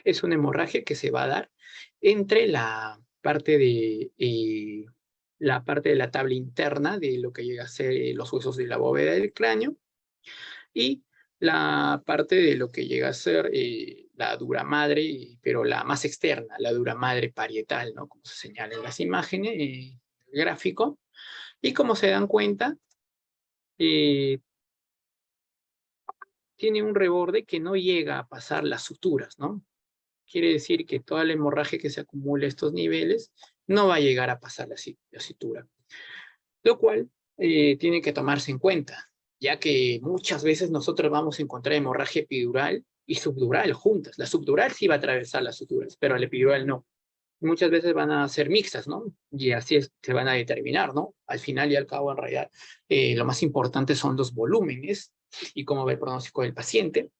Es una hemorragia que se va a dar entre la parte de la tabla interna de lo que llega a ser los huesos de la bóveda del cráneo y la parte de lo que llega a ser la dura madre, pero la más externa, la dura madre parietal, ¿no? Como se señala en las imágenes, el gráfico. Y como se dan cuenta, eh, tiene un reborde que no llega a pasar las suturas, ¿no? Quiere decir que toda la hemorragia que se acumula a estos niveles no va a llegar a pasar la sutura. Lo cual tiene que tomarse en cuenta, ya que muchas veces nosotros vamos a encontrar hemorragia epidural y subdural juntas. La subdural sí va a atravesar las suturas, pero la epidural no. Muchas veces van a ser mixtas, ¿no? Y así se van a determinar, ¿no? Al final y al cabo, en realidad, lo más importante son los volúmenes y cómo va el pronóstico del paciente,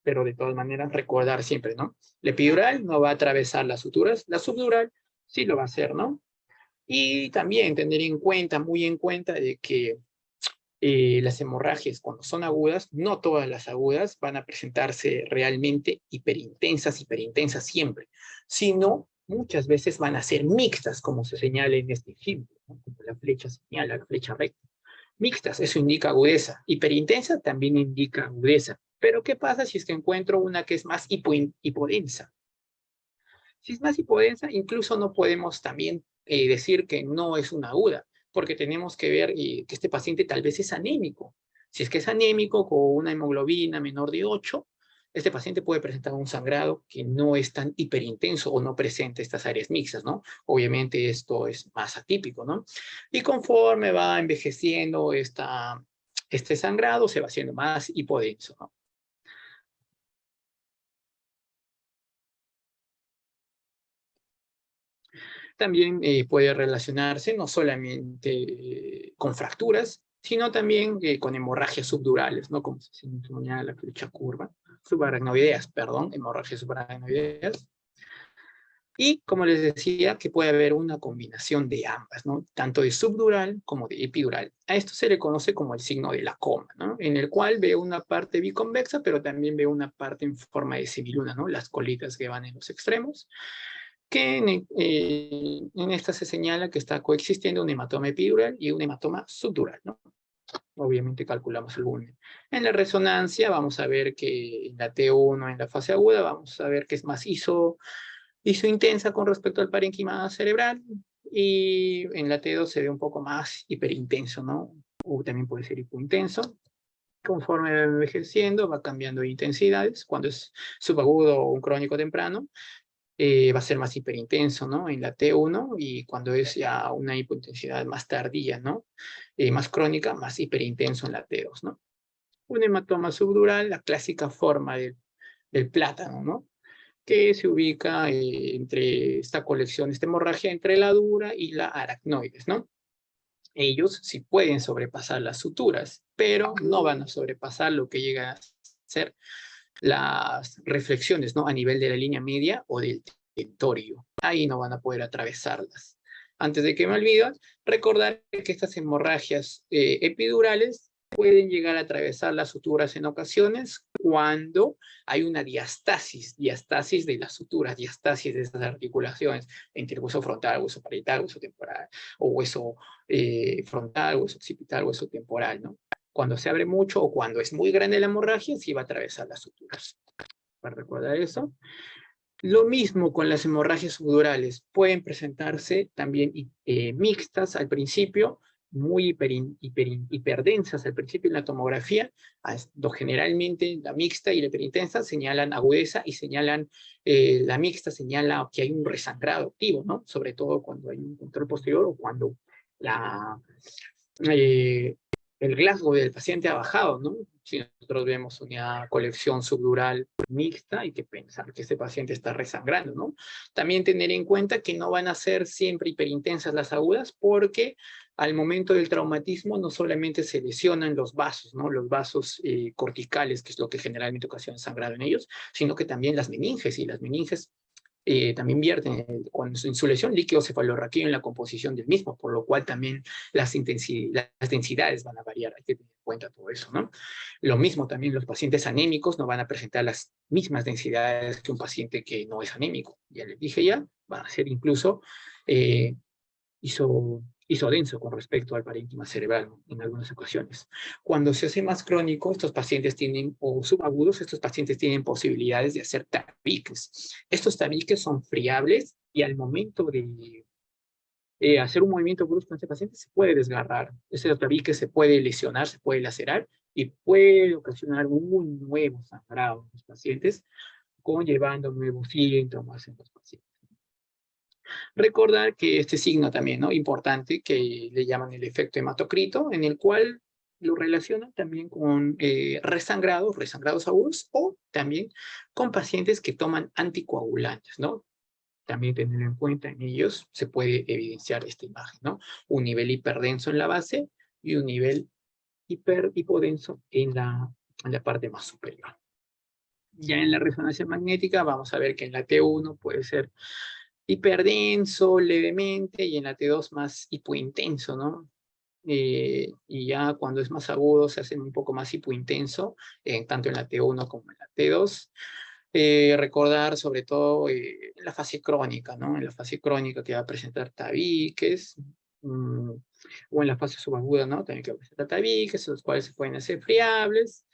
pero de todas maneras recordar siempre, ¿no? La epidural no va a atravesar las suturas, la subdural sí lo va a hacer, ¿no? Y también tener en cuenta, muy en cuenta, de que las hemorragias cuando son agudas, no todas las agudas van a presentarse realmente hiperintensas siempre, sino muchas veces van a ser mixtas, como se señala en este ejemplo, ¿no? Como la flecha señala, la flecha recta. Mixtas, eso indica agudeza. Hiperintensa también indica agudeza. Pero ¿qué pasa si es que encuentro una que es más hipodensa? Si es más hipodensa, incluso no podemos también decir que no es una aguda, porque tenemos que ver que este paciente tal vez es anémico. Si es que es anémico con una hemoglobina menor de 8, este paciente puede presentar un sangrado que no es tan hiperintenso o no presenta estas áreas mixtas, ¿no? Obviamente esto es más atípico, ¿no? Y conforme va envejeciendo este sangrado, se va haciendo más hipodenso, ¿no? También puede relacionarse no solamente con fracturas, sino también con hemorragias subdurales, ¿no? Como se señala la flecha curva, subaracnoideas, perdón, hemorragias subaracnoideas. Y como les decía, que puede haber una combinación de ambas, ¿no? Tanto de subdural como de epidural. A esto se le conoce como el signo de la coma, ¿no? En el cual veo una parte biconvexa, pero también veo una parte en forma de semiluna, ¿no? Las colitas que van en los extremos, que en esta se señala que está coexistiendo un hematoma epidural y un hematoma subdural, ¿no? Obviamente calculamos el volumen. En la resonancia vamos a ver que en la T1, en la fase aguda, vamos a ver que es más intensa con respecto al parénquima cerebral, y en la T2 se ve un poco más hiperintenso, ¿no? O también puede ser hipointenso. Conforme va envejeciendo, va cambiando de intensidades. Cuando es subagudo o un crónico temprano, va a ser más hiperintenso, ¿no? En la T1, y cuando es ya una hipointensidad más tardía, ¿no? Más crónica, más hiperintenso en la T2, ¿no? Un hematoma subdural, la clásica forma del plátano, ¿no? Que se ubica entre esta colección, esta hemorragia entre la dura y la aracnoides, ¿no? Ellos sí pueden sobrepasar las suturas, pero no van a sobrepasar lo que llega a ser las reflexiones, ¿no? A nivel de la línea media o del tentorio. Ahí no van a poder atravesarlas. Antes de que me olviden, recordar que estas hemorragias epidurales pueden llegar a atravesar las suturas en ocasiones cuando hay una diastasis de las suturas, diastasis de esas articulaciones entre hueso frontal, hueso parietal, hueso temporal, o hueso frontal, hueso occipital, hueso temporal, ¿no? Cuando se abre mucho o cuando es muy grande la hemorragia, sí va a atravesar las suturas. Para recordar eso. Lo mismo con las hemorragias subdurales. Pueden presentarse también mixtas al principio, muy hiperdensas al principio en la tomografía. Generalmente la mixta y la hiperintensa señalan agudeza y señalan, la mixta señala que hay un resangrado activo, ¿no? Sobre todo cuando hay un control posterior o cuando la, eh, el Glasgow del paciente ha bajado, ¿no? Si nosotros vemos una colección subdural mixta, hay que pensar que este paciente está resangrando, ¿no? También tener en cuenta que no van a ser siempre hiperintensas las agudas, porque al momento del traumatismo no solamente se lesionan los vasos, ¿no? Los vasos corticales, que es lo que generalmente ocasiona sangrado en ellos, sino que también las meninges, y las meninges también vierten en su lesión líquido cefalorraquídeo en la composición del mismo, por lo cual también las densidades van a variar. Hay que tener en cuenta todo eso, ¿no? Lo mismo también los pacientes anémicos no van a presentar las mismas densidades que un paciente que no es anémico. Ya les dije ya, van a ser incluso eh, isodenso con respecto al parénquima cerebral en algunas ocasiones. Cuando se hace más crónico, estos pacientes tienen, o subagudos, estos pacientes tienen posibilidades de hacer tabiques. Estos tabiques son friables y al momento de hacer un movimiento brusco en este paciente se puede desgarrar. Ese tabique se puede lesionar, se puede lacerar y puede ocasionar un nuevo sangrado en los pacientes, conllevando nuevos síntomas en los pacientes. Recordar que este signo también, ¿no? Importante, que le llaman el efecto hematocrito, en el cual lo relacionan también con resangrados agudos, o también con pacientes que toman anticoagulantes, ¿no? También tener en cuenta en ellos se puede evidenciar esta imagen, ¿no? Un nivel hiperdenso en la base y un nivel hipodenso en la parte más superior. Ya en la resonancia magnética vamos a ver que en la T1 puede ser hiperdenso levemente y en la T2 más hipointenso, ¿no? Y ya cuando es más agudo se hace un poco más hipointenso, tanto en la T1 como en la T2. Recordar sobre todo en la fase crónica, ¿no? En la fase crónica que va a presentar tabiques, o en la fase subaguda, ¿no? También que va a presentar tabiques, los cuales se pueden hacer friables.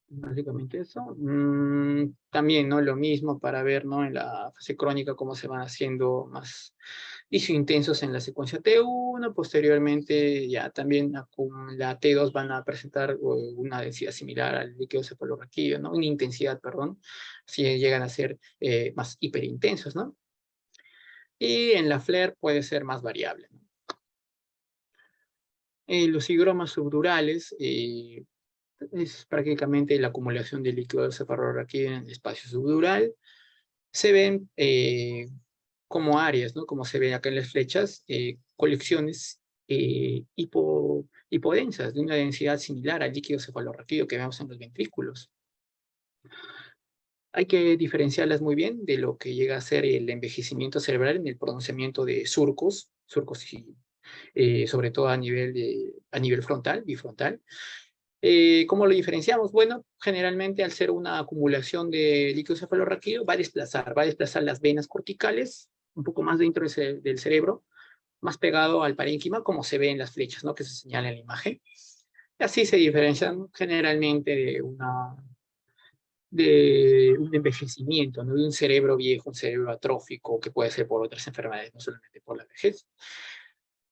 Básicamente eso. También, ¿no? Lo mismo para ver, ¿no? En la fase crónica cómo se van haciendo más isointensos en la secuencia T1. Posteriormente, ya también con la T2 van a presentar una densidad similar al líquido cefalorraquídeo, ¿no? Una intensidad, perdón, si llegan a ser más hiperintensos, ¿no? Y en la FLAIR puede ser más variable, ¿no? Los higromas subdurales es prácticamente la acumulación de líquido cefalorraquídeo en el espacio subdural. Se ven como áreas, ¿no? Como se ven acá en las flechas, colecciones hipodensas de una densidad similar al líquido cefalorraquídeo que vemos en los ventrículos. Hay que diferenciarlas muy bien de lo que llega a ser el envejecimiento cerebral en el pronunciamiento de surcos sobre todo a nivel frontal, bifrontal. ¿Cómo lo diferenciamos? Bueno, generalmente al ser una acumulación de líquido cefalorraquídeo va a desplazar las venas corticales un poco más dentro del cerebro, más pegado al parénquima, como se ve en las flechas, ¿no? Que se señala en la imagen. Y así se diferencian generalmente de un envejecimiento, ¿no? De un cerebro viejo, un cerebro atrófico, que puede ser por otras enfermedades, no solamente por la vejez.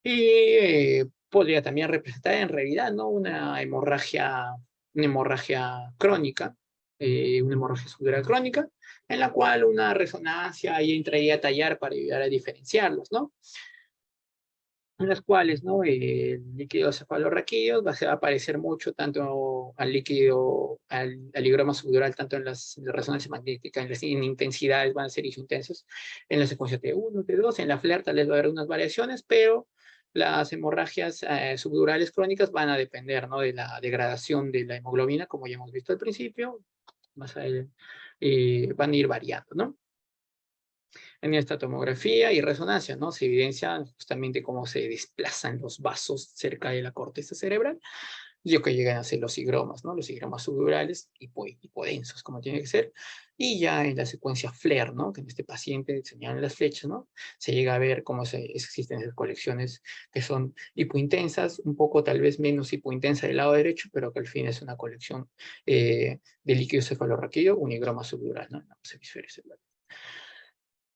Y podría también representar en realidad, ¿no? Una hemorragia crónica, una hemorragia subdural crónica, en la cual una resonancia ahí entraría a tallar para ayudar a diferenciarlos, ¿no? En las cuales, ¿no? El líquido cefalorraquídeo se va a parecer mucho tanto al líquido, al higroma subdural, tanto en las resonancias magnéticas, en intensidades van a ser intensos, en la secuencia T1, T2, en la FLAIR tal vez va a haber unas variaciones, pero las hemorragias subdurales crónicas van a depender, ¿no? De la degradación de la hemoglobina, como ya hemos visto al principio, van a ir variando, ¿no? En esta tomografía y resonancia, ¿no? Se evidencia justamente cómo se desplazan los vasos cerca de la corteza cerebral, lo que llegan a ser los higromas, ¿no? Los higromas subdurales hipodensos, como tiene que ser. Y ya en la secuencia FLAIR, ¿no? Que en este paciente señalan las flechas, ¿no? Se llega a ver cómo existen esas colecciones que son hipointensas, un poco tal vez menos hipointensa del lado derecho, pero que al fin es una colección de líquido cefalorraquídeo, un higroma subdural, ¿no? En ambos hemisferios celulares.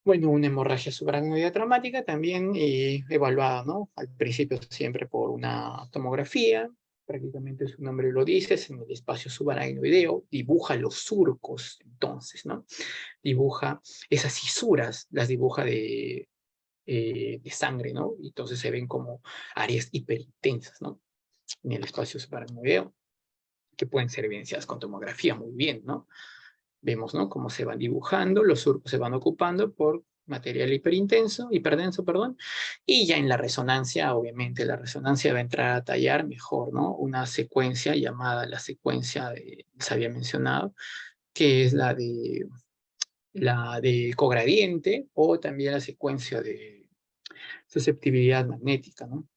Bueno, una hemorragia subaracnoidea traumática también evaluada, ¿no? Al principio siempre por una tomografía, prácticamente su nombre lo dice, es en el espacio subaracnoideo, dibuja los surcos, entonces, ¿no? Dibuja esas fisuras, las dibuja de sangre, ¿no? Y entonces se ven como áreas hiperintensas, ¿no? En el espacio subaracnoideo, que pueden ser evidenciadas con tomografía muy bien, ¿no? Vemos, ¿no? Cómo se van dibujando, los surcos se van ocupando por material hiperdenso, perdón, y ya en la resonancia, obviamente, la resonancia va a entrar a tallar mejor, ¿no? Una secuencia llamada la secuencia se había mencionado, que es la de cogradiente o también la secuencia de susceptibilidad magnética, ¿no?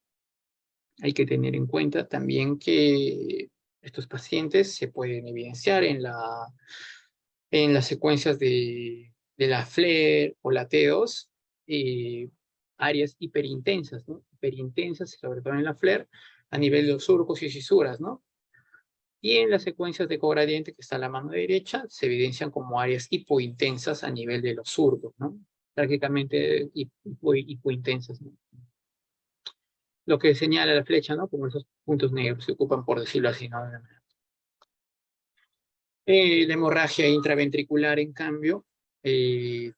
Hay que tener en cuenta también que estos pacientes se pueden evidenciar en las secuencias de la FLAIR o la T2, áreas hiperintensas, ¿no? Hiperintensas, sobre todo en la FLAIR, a nivel de los surcos y fisuras, ¿no? Y en las secuencias de cogradiente, que está a la mano derecha, se evidencian como áreas hipointensas a nivel de los surcos, ¿no? Prácticamente hipointensas, ¿no? Lo que señala la flecha, ¿no? Como esos puntos negros se ocupan, por decirlo así, ¿no? La hemorragia intraventricular, en cambio,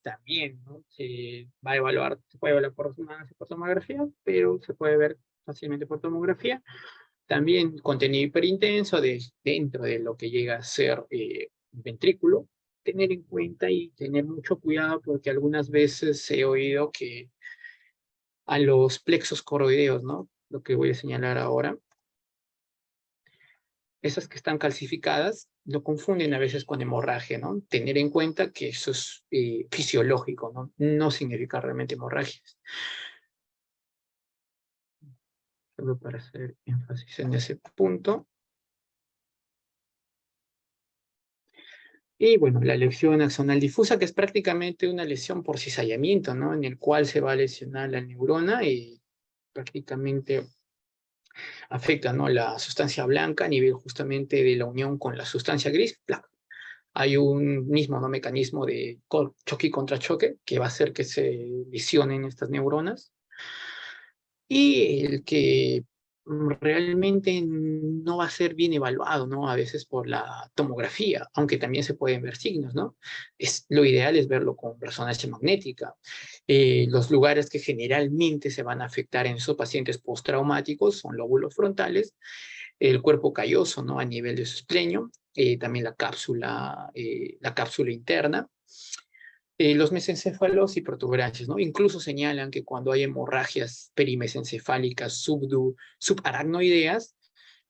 también, ¿no? Se va a evaluar, se puede evaluar por resonancia, por tomografía, pero se puede ver fácilmente por tomografía. También contenido hiperintenso dentro de lo que llega a ser un ventrículo. Tener en cuenta y tener mucho cuidado porque algunas veces he oído que a los plexos coroideos, ¿no? Lo que voy a señalar ahora, esas que están calcificadas lo confunden a veces con hemorragia, ¿no? Tener en cuenta que eso es fisiológico, ¿no? No significa realmente hemorragias. Solo para hacer énfasis en ese punto. Y bueno, la lesión axonal difusa, que es prácticamente una lesión por cizallamiento, ¿no? En el cual se va a lesionar la neurona y prácticamente afecta, ¿no? La sustancia blanca a nivel justamente de la unión con la sustancia gris, ¡plac! Hay un mismo, ¿no? Mecanismo de choque y contrachoque que va a hacer que se lesionen estas neuronas y el que realmente no va a ser bien evaluado, ¿no? A veces por la tomografía, aunque también se pueden ver signos, ¿no? Lo ideal es verlo con resonancia magnética. Los lugares que generalmente se van a afectar en esos pacientes postraumáticos son lóbulos frontales, el cuerpo calloso, ¿no? A nivel de su esplenio, también la cápsula interna, los mesencéfalos y protuberancias, ¿no? Incluso señalan que cuando hay hemorragias perimesencefálicas subaracnoideas,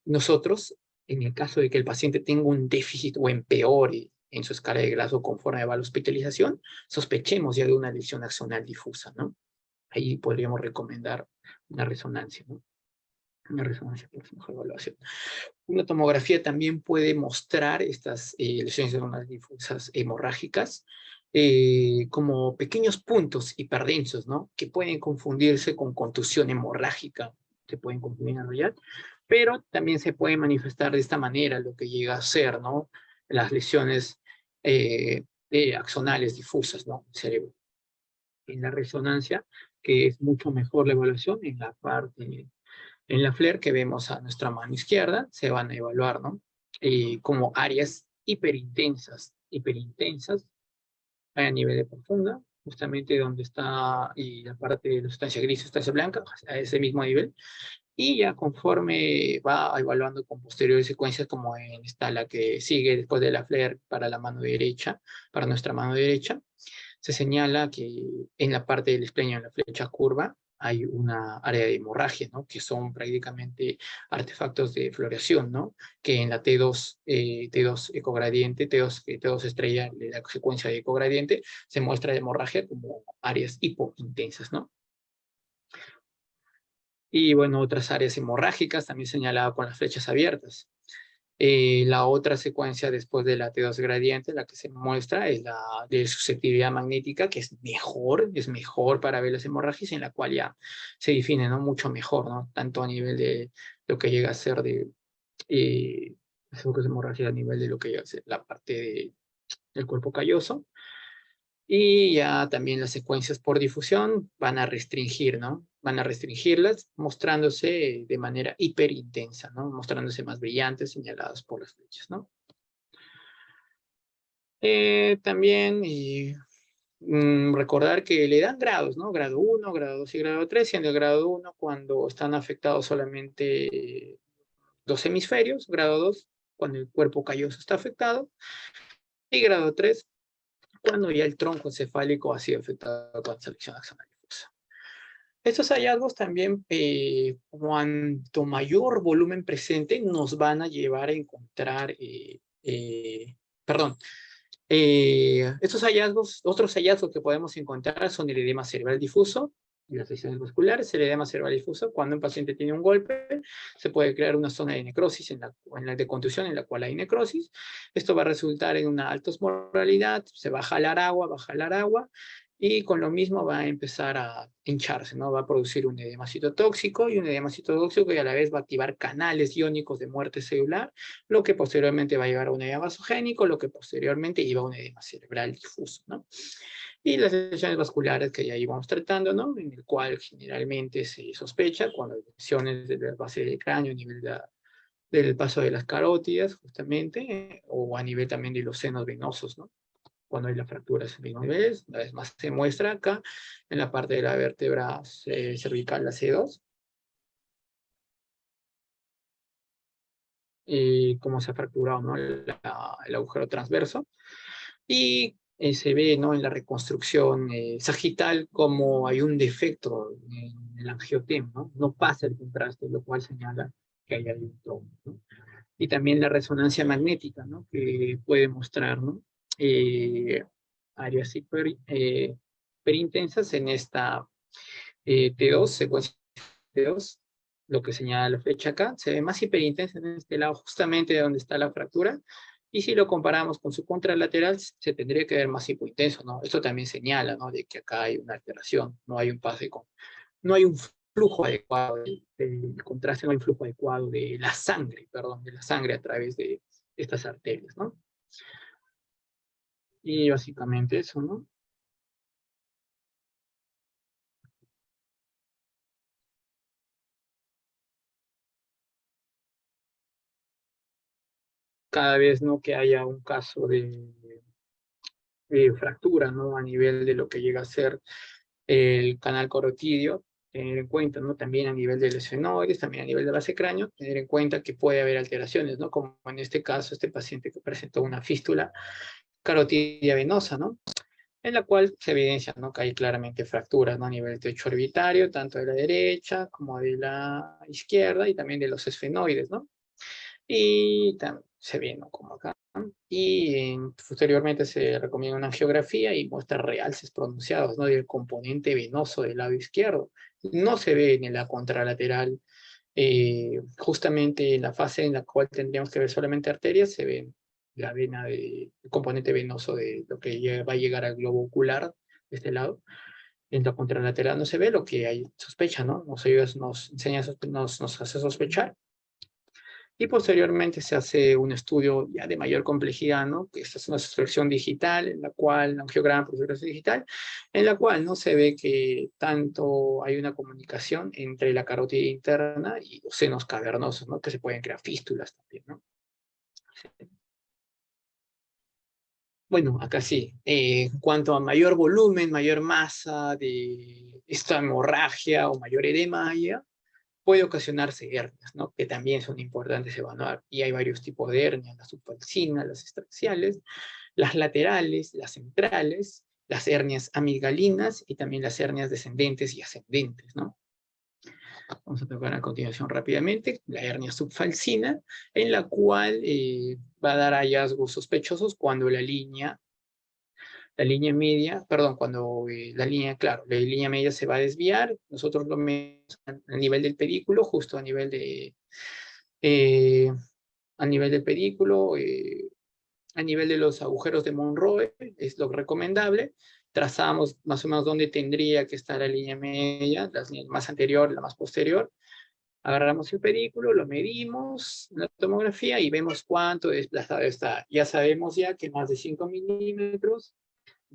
nosotros, en el caso de que el paciente tenga un déficit o empeore en su escala de Glasgow conforme va a la hospitalización, sospechemos ya de una lesión axonal difusa, ¿no? Ahí podríamos recomendar una resonancia, ¿no? Una resonancia por su mejor evaluación. Una tomografía también puede mostrar estas lesiones axonales difusas hemorrágicas como pequeños puntos hiperdensos, ¿no? Que pueden confundirse con contusión hemorrágica, se pueden confundir en realidad, pero también se puede manifestar de esta manera lo que llega a ser, ¿no? Las lesiones axonales difusas, ¿no? Cerebro. En la resonancia, que es mucho mejor la evaluación en la parte En la FLAIR que vemos a nuestra mano izquierda, se van a evaluar, ¿no? Como áreas hiperintensas a nivel de profunda, justamente donde está la parte de la sustancia gris, sustancia blanca, a ese mismo nivel. Y ya conforme va evaluando con posteriores secuencias, como está la que sigue después de la FLAIR para la mano derecha, para nuestra mano derecha, se señala que en la parte del espleño, en la flecha curva, hay una área de hemorragia, ¿no? Que son prácticamente artefactos de floración, ¿no? Que en la T2 ecogradiente, T2 estrella, de la secuencia de ecogradiente, se muestra la hemorragia como áreas hipointensas, ¿no? Y bueno, otras áreas hemorrágicas también señalado con las flechas abiertas. La otra secuencia después de la T2 gradiente, la que se muestra, es la de susceptibilidad magnética, que es mejor para ver las hemorragias, en la cual ya se define, ¿no? Mucho mejor, ¿no? Tanto a nivel de lo que llega a ser de hemorragia, a nivel de lo que llega a ser la parte del cuerpo calloso. Y ya también las secuencias por difusión van a restringir, ¿no? Van a restringirlas mostrándose de manera hiperintensa, ¿no? Mostrándose más brillantes, señaladas por las flechas, ¿no? También recordar que le dan grados, ¿no? Grado 1, grado 2 y grado 3, siendo el grado 1 cuando están afectados solamente dos hemisferios, grado 2 cuando el cuerpo calloso está afectado, y grado 3 cuando ya el tronco encefálico ha sido afectado con selección axonal difusa. Estos hallazgos también, cuanto mayor volumen presente, nos van a llevar a encontrar, estos hallazgos, otros hallazgos que podemos encontrar son el edema cerebral difuso y las lesiones vasculares. El edema cerebral difuso, cuando un paciente tiene un golpe, se puede crear una zona de necrosis en la de contusión en la cual hay necrosis. Esto va a resultar en una alta osmolaridad, se va a jalar agua, y con lo mismo va a empezar a hincharse, ¿no? Va a producir un edema citotóxico, y un edema citotóxico y a la vez va a activar canales iónicos de muerte celular, lo que posteriormente va a llevar a un edema vasogénico, lo que posteriormente lleva a un edema cerebral difuso, ¿no? Y las lesiones vasculares que ya íbamos tratando, ¿no? En el cual generalmente se sospecha cuando hay lesiones de la base del cráneo a nivel del paso de las carótidas, justamente, o a nivel también de los senos venosos, ¿no? Cuando hay las fracturas en los niveles, una vez más se muestra acá en la parte de la vértebra cervical, la C2, cómo se ha fracturado, ¿no? El agujero transverso. Y se ve, ¿no? En la reconstrucción sagital como hay un defecto en el angiotem, ¿no? No pasa el contraste, lo cual señala que hay un trauma, ¿no? Y también la resonancia magnética, ¿no? Que puede mostrar, ¿no? Áreas hiperintensas en esta T2, secuencia T2, lo que señala la flecha acá, se ve más hiperintensa en este lado, justamente donde está la fractura, y si lo comparamos con su contralateral, se tendría que ver más hipointenso, ¿no? Esto también señala, ¿no? De que acá hay una alteración, no hay un pase no hay un flujo adecuado del contraste, no hay un flujo adecuado de la sangre, perdón, de la sangre a través de estas arterias, ¿no? Y básicamente eso, ¿no? Cada vez, ¿no? Que haya un caso de fractura, ¿no? A nivel de lo que llega a ser el canal carotidio, tener en cuenta, ¿no? También a nivel de los esfenoides, también a nivel de base cráneo, tener en cuenta que puede haber alteraciones, ¿no? Como en este caso, este paciente que presentó una fístula carotidia venosa, ¿no? En la cual se evidencia, ¿no? Que hay claramente fracturas, ¿no? A nivel del techo orbitario, tanto de la derecha como de la izquierda, y también de los esfenoides, ¿no? Y se ve, ¿no? Como acá. Y posteriormente se recomienda una angiografía y muestra realces pronunciados, ¿no? Del componente venoso del lado izquierdo. No se ve en la contralateral, justamente en la fase en la cual tendríamos que ver solamente arterias, se ve la vena el componente venoso de lo que va a llegar al globo ocular de este lado. En la contralateral no se ve, lo que hay sospecha, ¿no? Nos ayuda, nos enseña, nos hace sospechar Y posteriormente se hace un estudio ya de mayor complejidad, ¿no? Que esta es una sustracción digital, en la cual, un angiograma por sustracción digital, en la cual no se ve que tanto hay una comunicación entre la carótida interna y los senos cavernosos, ¿no? Que se pueden crear fístulas también, ¿no? Bueno, acá sí. En cuanto a mayor volumen, mayor masa de esta hemorragia o mayor edema, ya, puede ocasionarse hernias, ¿no? Que también son importantes evaluar. Y hay varios tipos de hernias, las subfalcinas, las extraxiales, las laterales, las centrales, las hernias amigdalinas y también las hernias descendentes y ascendentes, ¿no? Vamos a tocar a continuación rápidamente la hernia subfalcina, en la cual va a dar hallazgos sospechosos cuando la línea media, perdón, cuando la línea, claro, la línea media se va a desviar, nosotros lo medimos a nivel del pedículo, justo eh, a nivel del pedículo, a nivel de los agujeros de Monroe, es lo recomendable. Trazamos más o menos dónde tendría que estar la línea media, la más anterior, la más posterior. Agarramos el pedículo, lo medimos en la tomografía y vemos cuánto desplazado está. Ya sabemos ya que más de 5 milímetros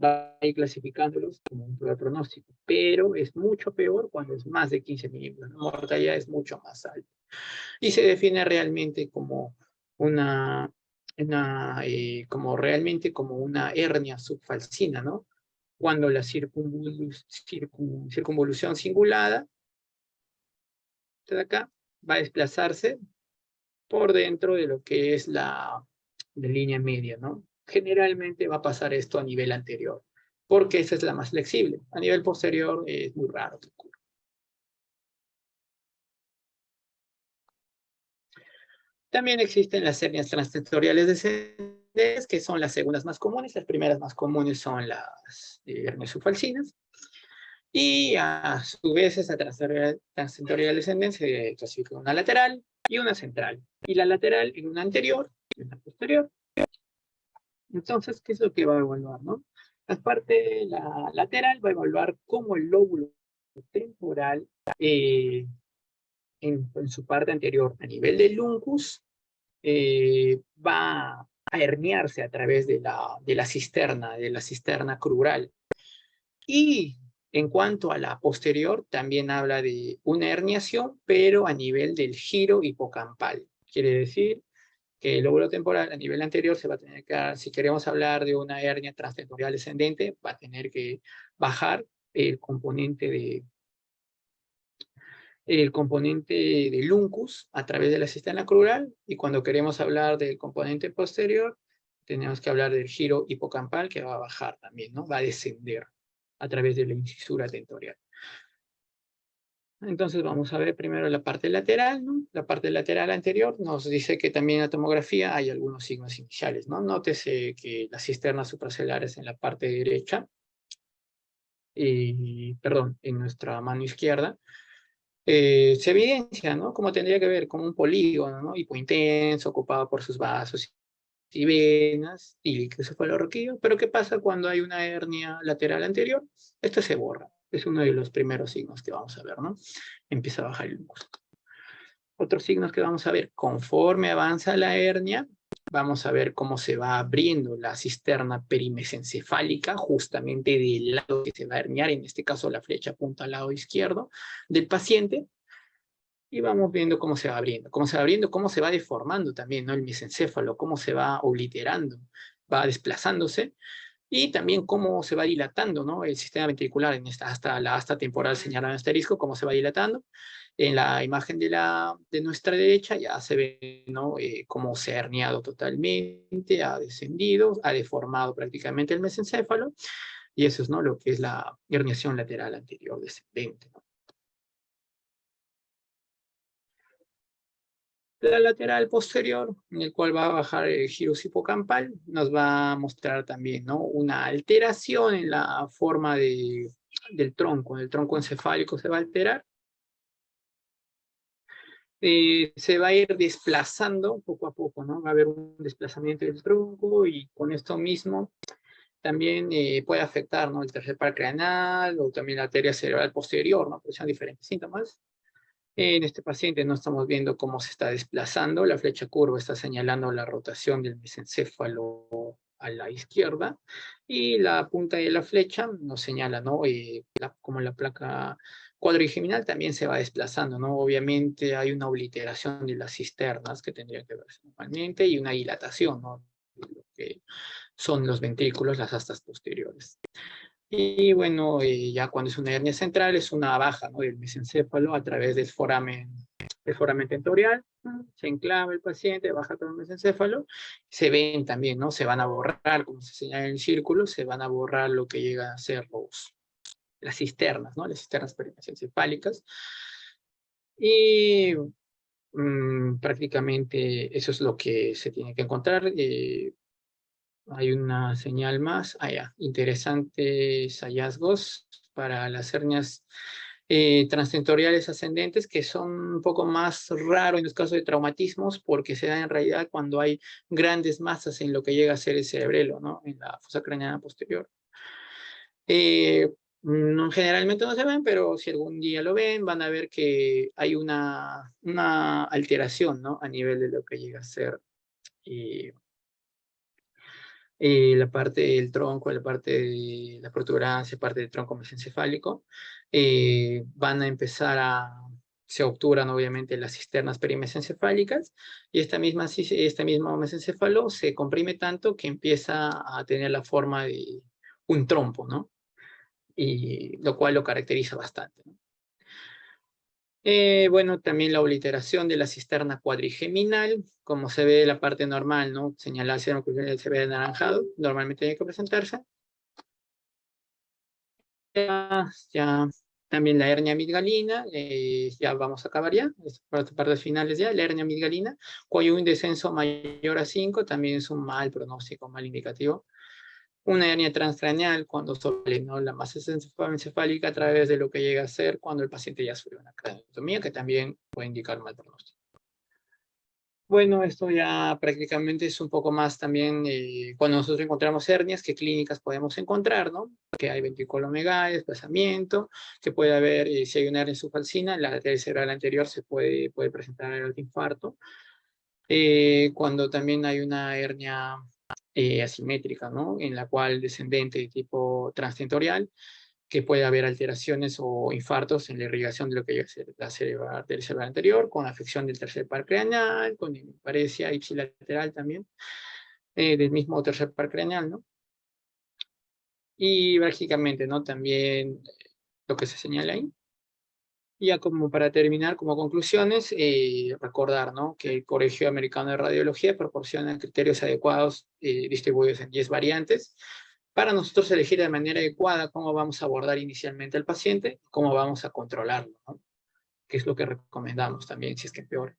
va a ir clasificándolos como un peor pronóstico, pero es mucho peor cuando es más de 15 milímetros. La mortalidad es mucho más alta. Y se define realmente como como realmente como una hernia subfalcina, ¿no? Cuando la circunvolución cingulada de acá va a desplazarse por dentro de lo que es la línea media, ¿no? Generalmente va a pasar esto a nivel anterior, porque esa es la más flexible. A nivel posterior es muy raro que ocurra. También existen las hernias transtentoriales descendentes, que son las segundas más comunes. Las primeras más comunes son las hernias subfalcinas. Y a su vez, esa transtentorial descendente se clasifica en una lateral y una central. Y la lateral en una anterior y una posterior. Entonces, ¿qué es lo que va a evaluar, no? La lateral va a evaluar cómo el lóbulo temporal en su parte anterior, a nivel del uncus, va a herniarse a través de la cisterna crural. Y en cuanto a la posterior, también habla de una herniación, pero a nivel del giro hipocampal. Quiere decir que el lóbulo temporal a nivel anterior se va a tener que, si queremos hablar de una hernia transtentorial descendente, va a tener que bajar el componente del uncus a través de la cisterna crural, y cuando queremos hablar del componente posterior, tenemos que hablar del giro hipocampal, que va a bajar también, ¿no? Va a descender a través de la incisura tentorial. Entonces vamos a ver primero la parte lateral, ¿no? La parte lateral anterior nos dice que también en la tomografía hay algunos signos iniciales, ¿no? Nótese que las cisternas supracelares en la parte derecha, perdón, en nuestra mano izquierda, se evidencia, ¿no? Como tendría que ver, como un polígono, ¿no? Hipointenso, ocupado por sus vasos y venas, y líquido cefalorraquídeo. Pero ¿qué pasa cuando hay una hernia lateral anterior? Esto se borra. Es uno de los primeros signos que vamos a ver, ¿no? Empieza a bajar el músculo. Otros signos que vamos a ver, conforme avanza la hernia, vamos a ver cómo se va abriendo la cisterna perimesencefálica, justamente del lado que se va a herniar, en este caso la flecha apunta al lado izquierdo del paciente, y vamos viendo cómo se va abriendo, cómo se va deformando también, ¿no? El mesencéfalo, cómo se va obliterando, va desplazándose, y también cómo se va dilatando, ¿no? El sistema ventricular hasta la asta temporal señalada en asterisco, cómo se va dilatando. En la imagen de nuestra derecha ya se ve, ¿no? Cómo se ha herniado totalmente, ha descendido, ha deformado prácticamente el mesencéfalo, y eso es, ¿no? Lo que es la herniación lateral anterior descendente, ¿no? La lateral posterior, en el cual va a bajar el gyrus hipocampal, nos va a mostrar también, ¿no? Una alteración en la forma del tronco. El tronco encefálico se va a alterar. Se va a ir desplazando poco a poco, ¿no? Va a haber un desplazamiento del tronco, y con esto mismo también puede afectar, ¿no? El tercer par craneal o también la arteria cerebral posterior, ¿no? Pues son diferentes síntomas. En este paciente no estamos viendo cómo se está desplazando. La flecha curva está señalando la rotación del mesencéfalo a la izquierda y la punta de la flecha nos señala, ¿no? Como la placa cuadrigeminal también se va desplazando, ¿no? Obviamente hay una obliteración de las cisternas que tendría que verse normalmente y una dilatación, ¿no? Lo que son los ventrículos, las astas posteriores. Y bueno, ya cuando es una hernia central es una baja, ¿no? Del mesencéfalo a través del foramen tentorial, ¿no? Se enclava el paciente, baja todo el mesencéfalo, se ven también, ¿no? Se van a borrar, como se señala en el círculo, se van a borrar lo que llega a ser las cisternas, ¿no? Las cisternas perimesencefálicas. Y prácticamente eso es lo que se tiene que encontrar. Hay una señal más. Ya. Interesantes hallazgos para las hernias transtentoriales ascendentes, que son un poco más raros en los casos de traumatismos, porque se dan en realidad cuando hay grandes masas en lo que llega a ser el cerebelo, ¿no? En la fosa craneana posterior. Generalmente no se ven, pero si algún día lo ven, van a ver que hay una alteración, ¿no? A nivel de lo que llega a ser la parte del tronco, la parte de la protuberancia, parte del tronco mesencefálico, van a empezar se obturan obviamente las cisternas perimesencefálicas y este mismo mesencéfalo se comprime tanto que empieza a tener la forma de un trompo, ¿no? Y lo cual lo caracteriza bastante, ¿no? Bueno, también la obliteración de la cisterna cuadrigeminal, como se ve la parte normal, ¿no? Señalada, se ve anaranjado, normalmente tiene que presentarse. Ya también la hernia midgalina, ya vamos a acabar ya, partes finales ya, la hernia midgalina, cuyo un descenso mayor a 5 también es un mal pronóstico, mal indicativo. Una hernia transcraneal cuando sale, ¿no? La masa encefálica a través de lo que llega a ser cuando el paciente ya sufre una craneotomía, que también puede indicar mal pronóstico. Bueno, esto ya prácticamente es un poco más también cuando nosotros encontramos hernias, qué clínicas podemos encontrar, ¿no? Que hay ventriculomegalia, desplazamiento, que puede haber, si hay una hernia subfalcina, la arteria cerebral anterior se puede presentar el infarto. Cuando también hay una hernia asimétrica, ¿no? En la cual descendente de tipo transtentorial, que puede haber alteraciones o infartos en la irrigación de lo que llega a ser la arteria cerebral anterior, con afección del tercer par craneal, con paresia ipsilateral también, del mismo tercer par craneal, ¿no? Y básicamente, ¿no? También lo que se señala ahí. Y ya como para terminar, como conclusiones, recordar, ¿no? Que el Colegio Americano de Radiología proporciona criterios adecuados distribuidos en 10 variantes para nosotros elegir de manera adecuada cómo vamos a abordar inicialmente al paciente, cómo vamos a controlarlo, ¿no? Que es lo que recomendamos también, si es que peor.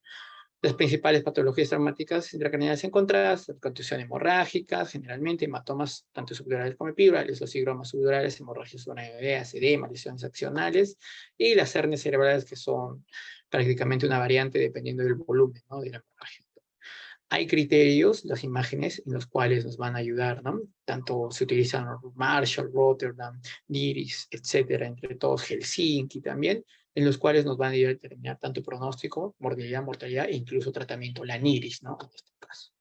Las principales patologías traumáticas intracraneales encontradas, contusión hemorrágica, generalmente hematomas tanto subdurales como epidurales, los higromas subdurales, hemorragias subaracnoideas, edema, lesiones accionales, y las hernias cerebrales que son prácticamente una variante dependiendo del volumen, ¿no? De la hemorragia. Hay criterios, las imágenes, en los cuales nos van a ayudar, ¿no? Tanto se utilizan Marshall, Rotterdam, NIRIS, etcétera, entre todos Helsinki también, en los cuales nos van a ayudar a determinar tanto pronóstico, morbilidad, mortalidad e incluso tratamiento, la NIRIS, ¿no? En este caso.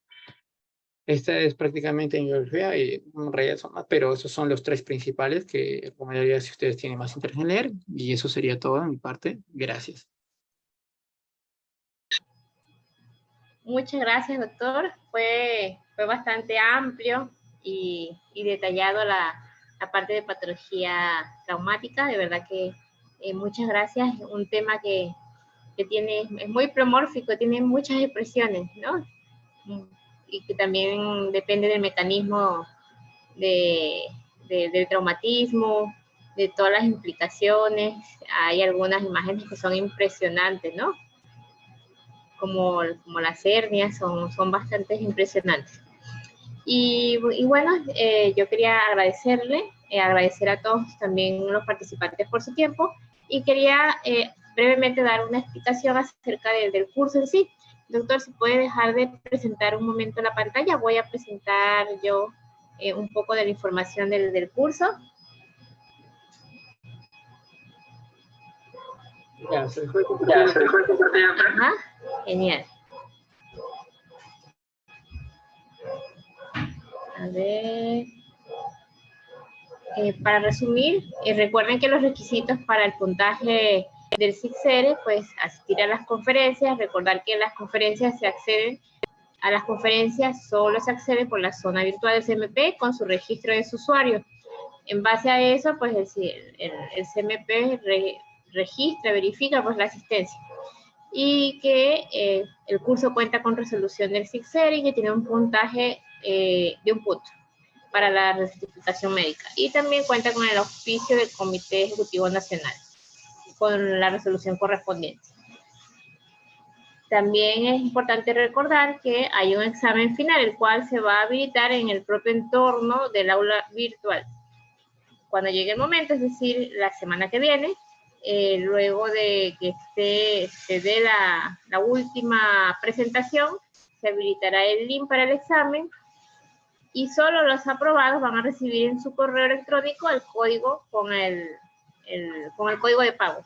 Esta es prácticamente en biología, y en realidad son más, pero esos son los tres principales que recomendaría si ustedes tienen más interés en leer, y eso sería todo de mi parte. Gracias. Muchas gracias, doctor. Fue bastante amplio y detallado la parte de patología traumática. De verdad que muchas gracias. Un tema que es muy promórfico, tiene muchas expresiones, ¿no? Y que también depende del mecanismo de, del traumatismo, de todas las implicaciones. Hay algunas imágenes que son impresionantes, ¿no? Como las hernias, son bastante impresionantes. Y bueno, yo quería agradecer a todos también los participantes por su tiempo y quería brevemente dar una explicación acerca del curso en sí. Doctor, si puede dejar de presentar un momento la pantalla, voy a presentar yo un poco de la información del curso. Ya, se dejó de compartir. Ajá, genial. A ver. Para resumir, recuerden que los requisitos para el puntaje del SIGCERE, pues asistir a las conferencias, recordar que las conferencias a las conferencias solo se accede por la zona virtual del CMP con su registro de su usuario. En base a eso, pues el CMP registra, verifica pues la asistencia. Y que el curso cuenta con resolución del SIGCERE y que tiene un puntaje de un punto para la recertificación médica. Y también cuenta con el auspicio del Comité Ejecutivo Nacional, con la resolución correspondiente. También es importante recordar que hay un examen final, el cual se va a habilitar en el propio entorno del aula virtual. Cuando llegue el momento, es decir, la semana que viene, luego de que se dé la última presentación, se habilitará el link para el examen y solo los aprobados van a recibir en su correo electrónico el código con el código de pago.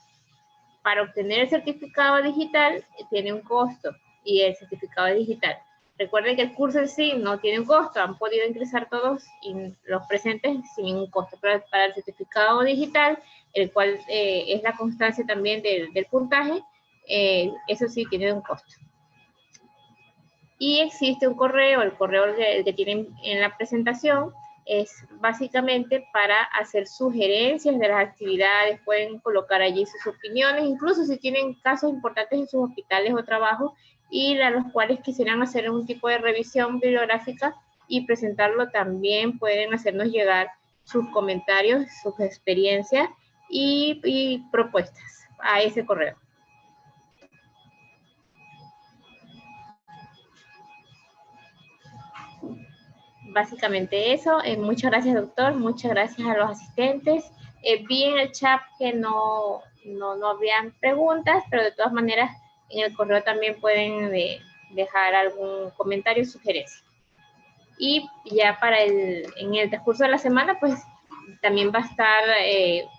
Para obtener el certificado digital tiene un costo y el certificado digital. Recuerden que el curso en sí no tiene un costo, han podido ingresar todos los presentes sin ningún costo, pero para el certificado digital, el cual es la constancia también del puntaje, eso sí tiene un costo. Y existe un correo, el correo que tienen en la presentación, es básicamente para hacer sugerencias de las actividades, pueden colocar allí sus opiniones, incluso si tienen casos importantes en sus hospitales o trabajos y a los cuales quisieran hacer un tipo de revisión bibliográfica y presentarlo, también pueden hacernos llegar sus comentarios, sus experiencias y propuestas a ese correo. Básicamente eso. Muchas gracias, doctor. Muchas gracias a los asistentes. Vi en el chat que no habían preguntas, pero de todas maneras en el correo también pueden dejar algún comentario o sugerencia. Y ya en el transcurso de la semana, pues también va a estar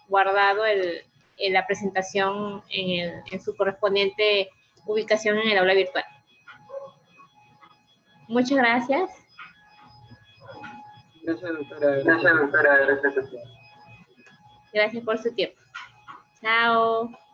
guardado la presentación en su correspondiente ubicación en el aula virtual. Muchas gracias. Gracias, doctora. Gracias, doctora. Gracias por su tiempo. Chao.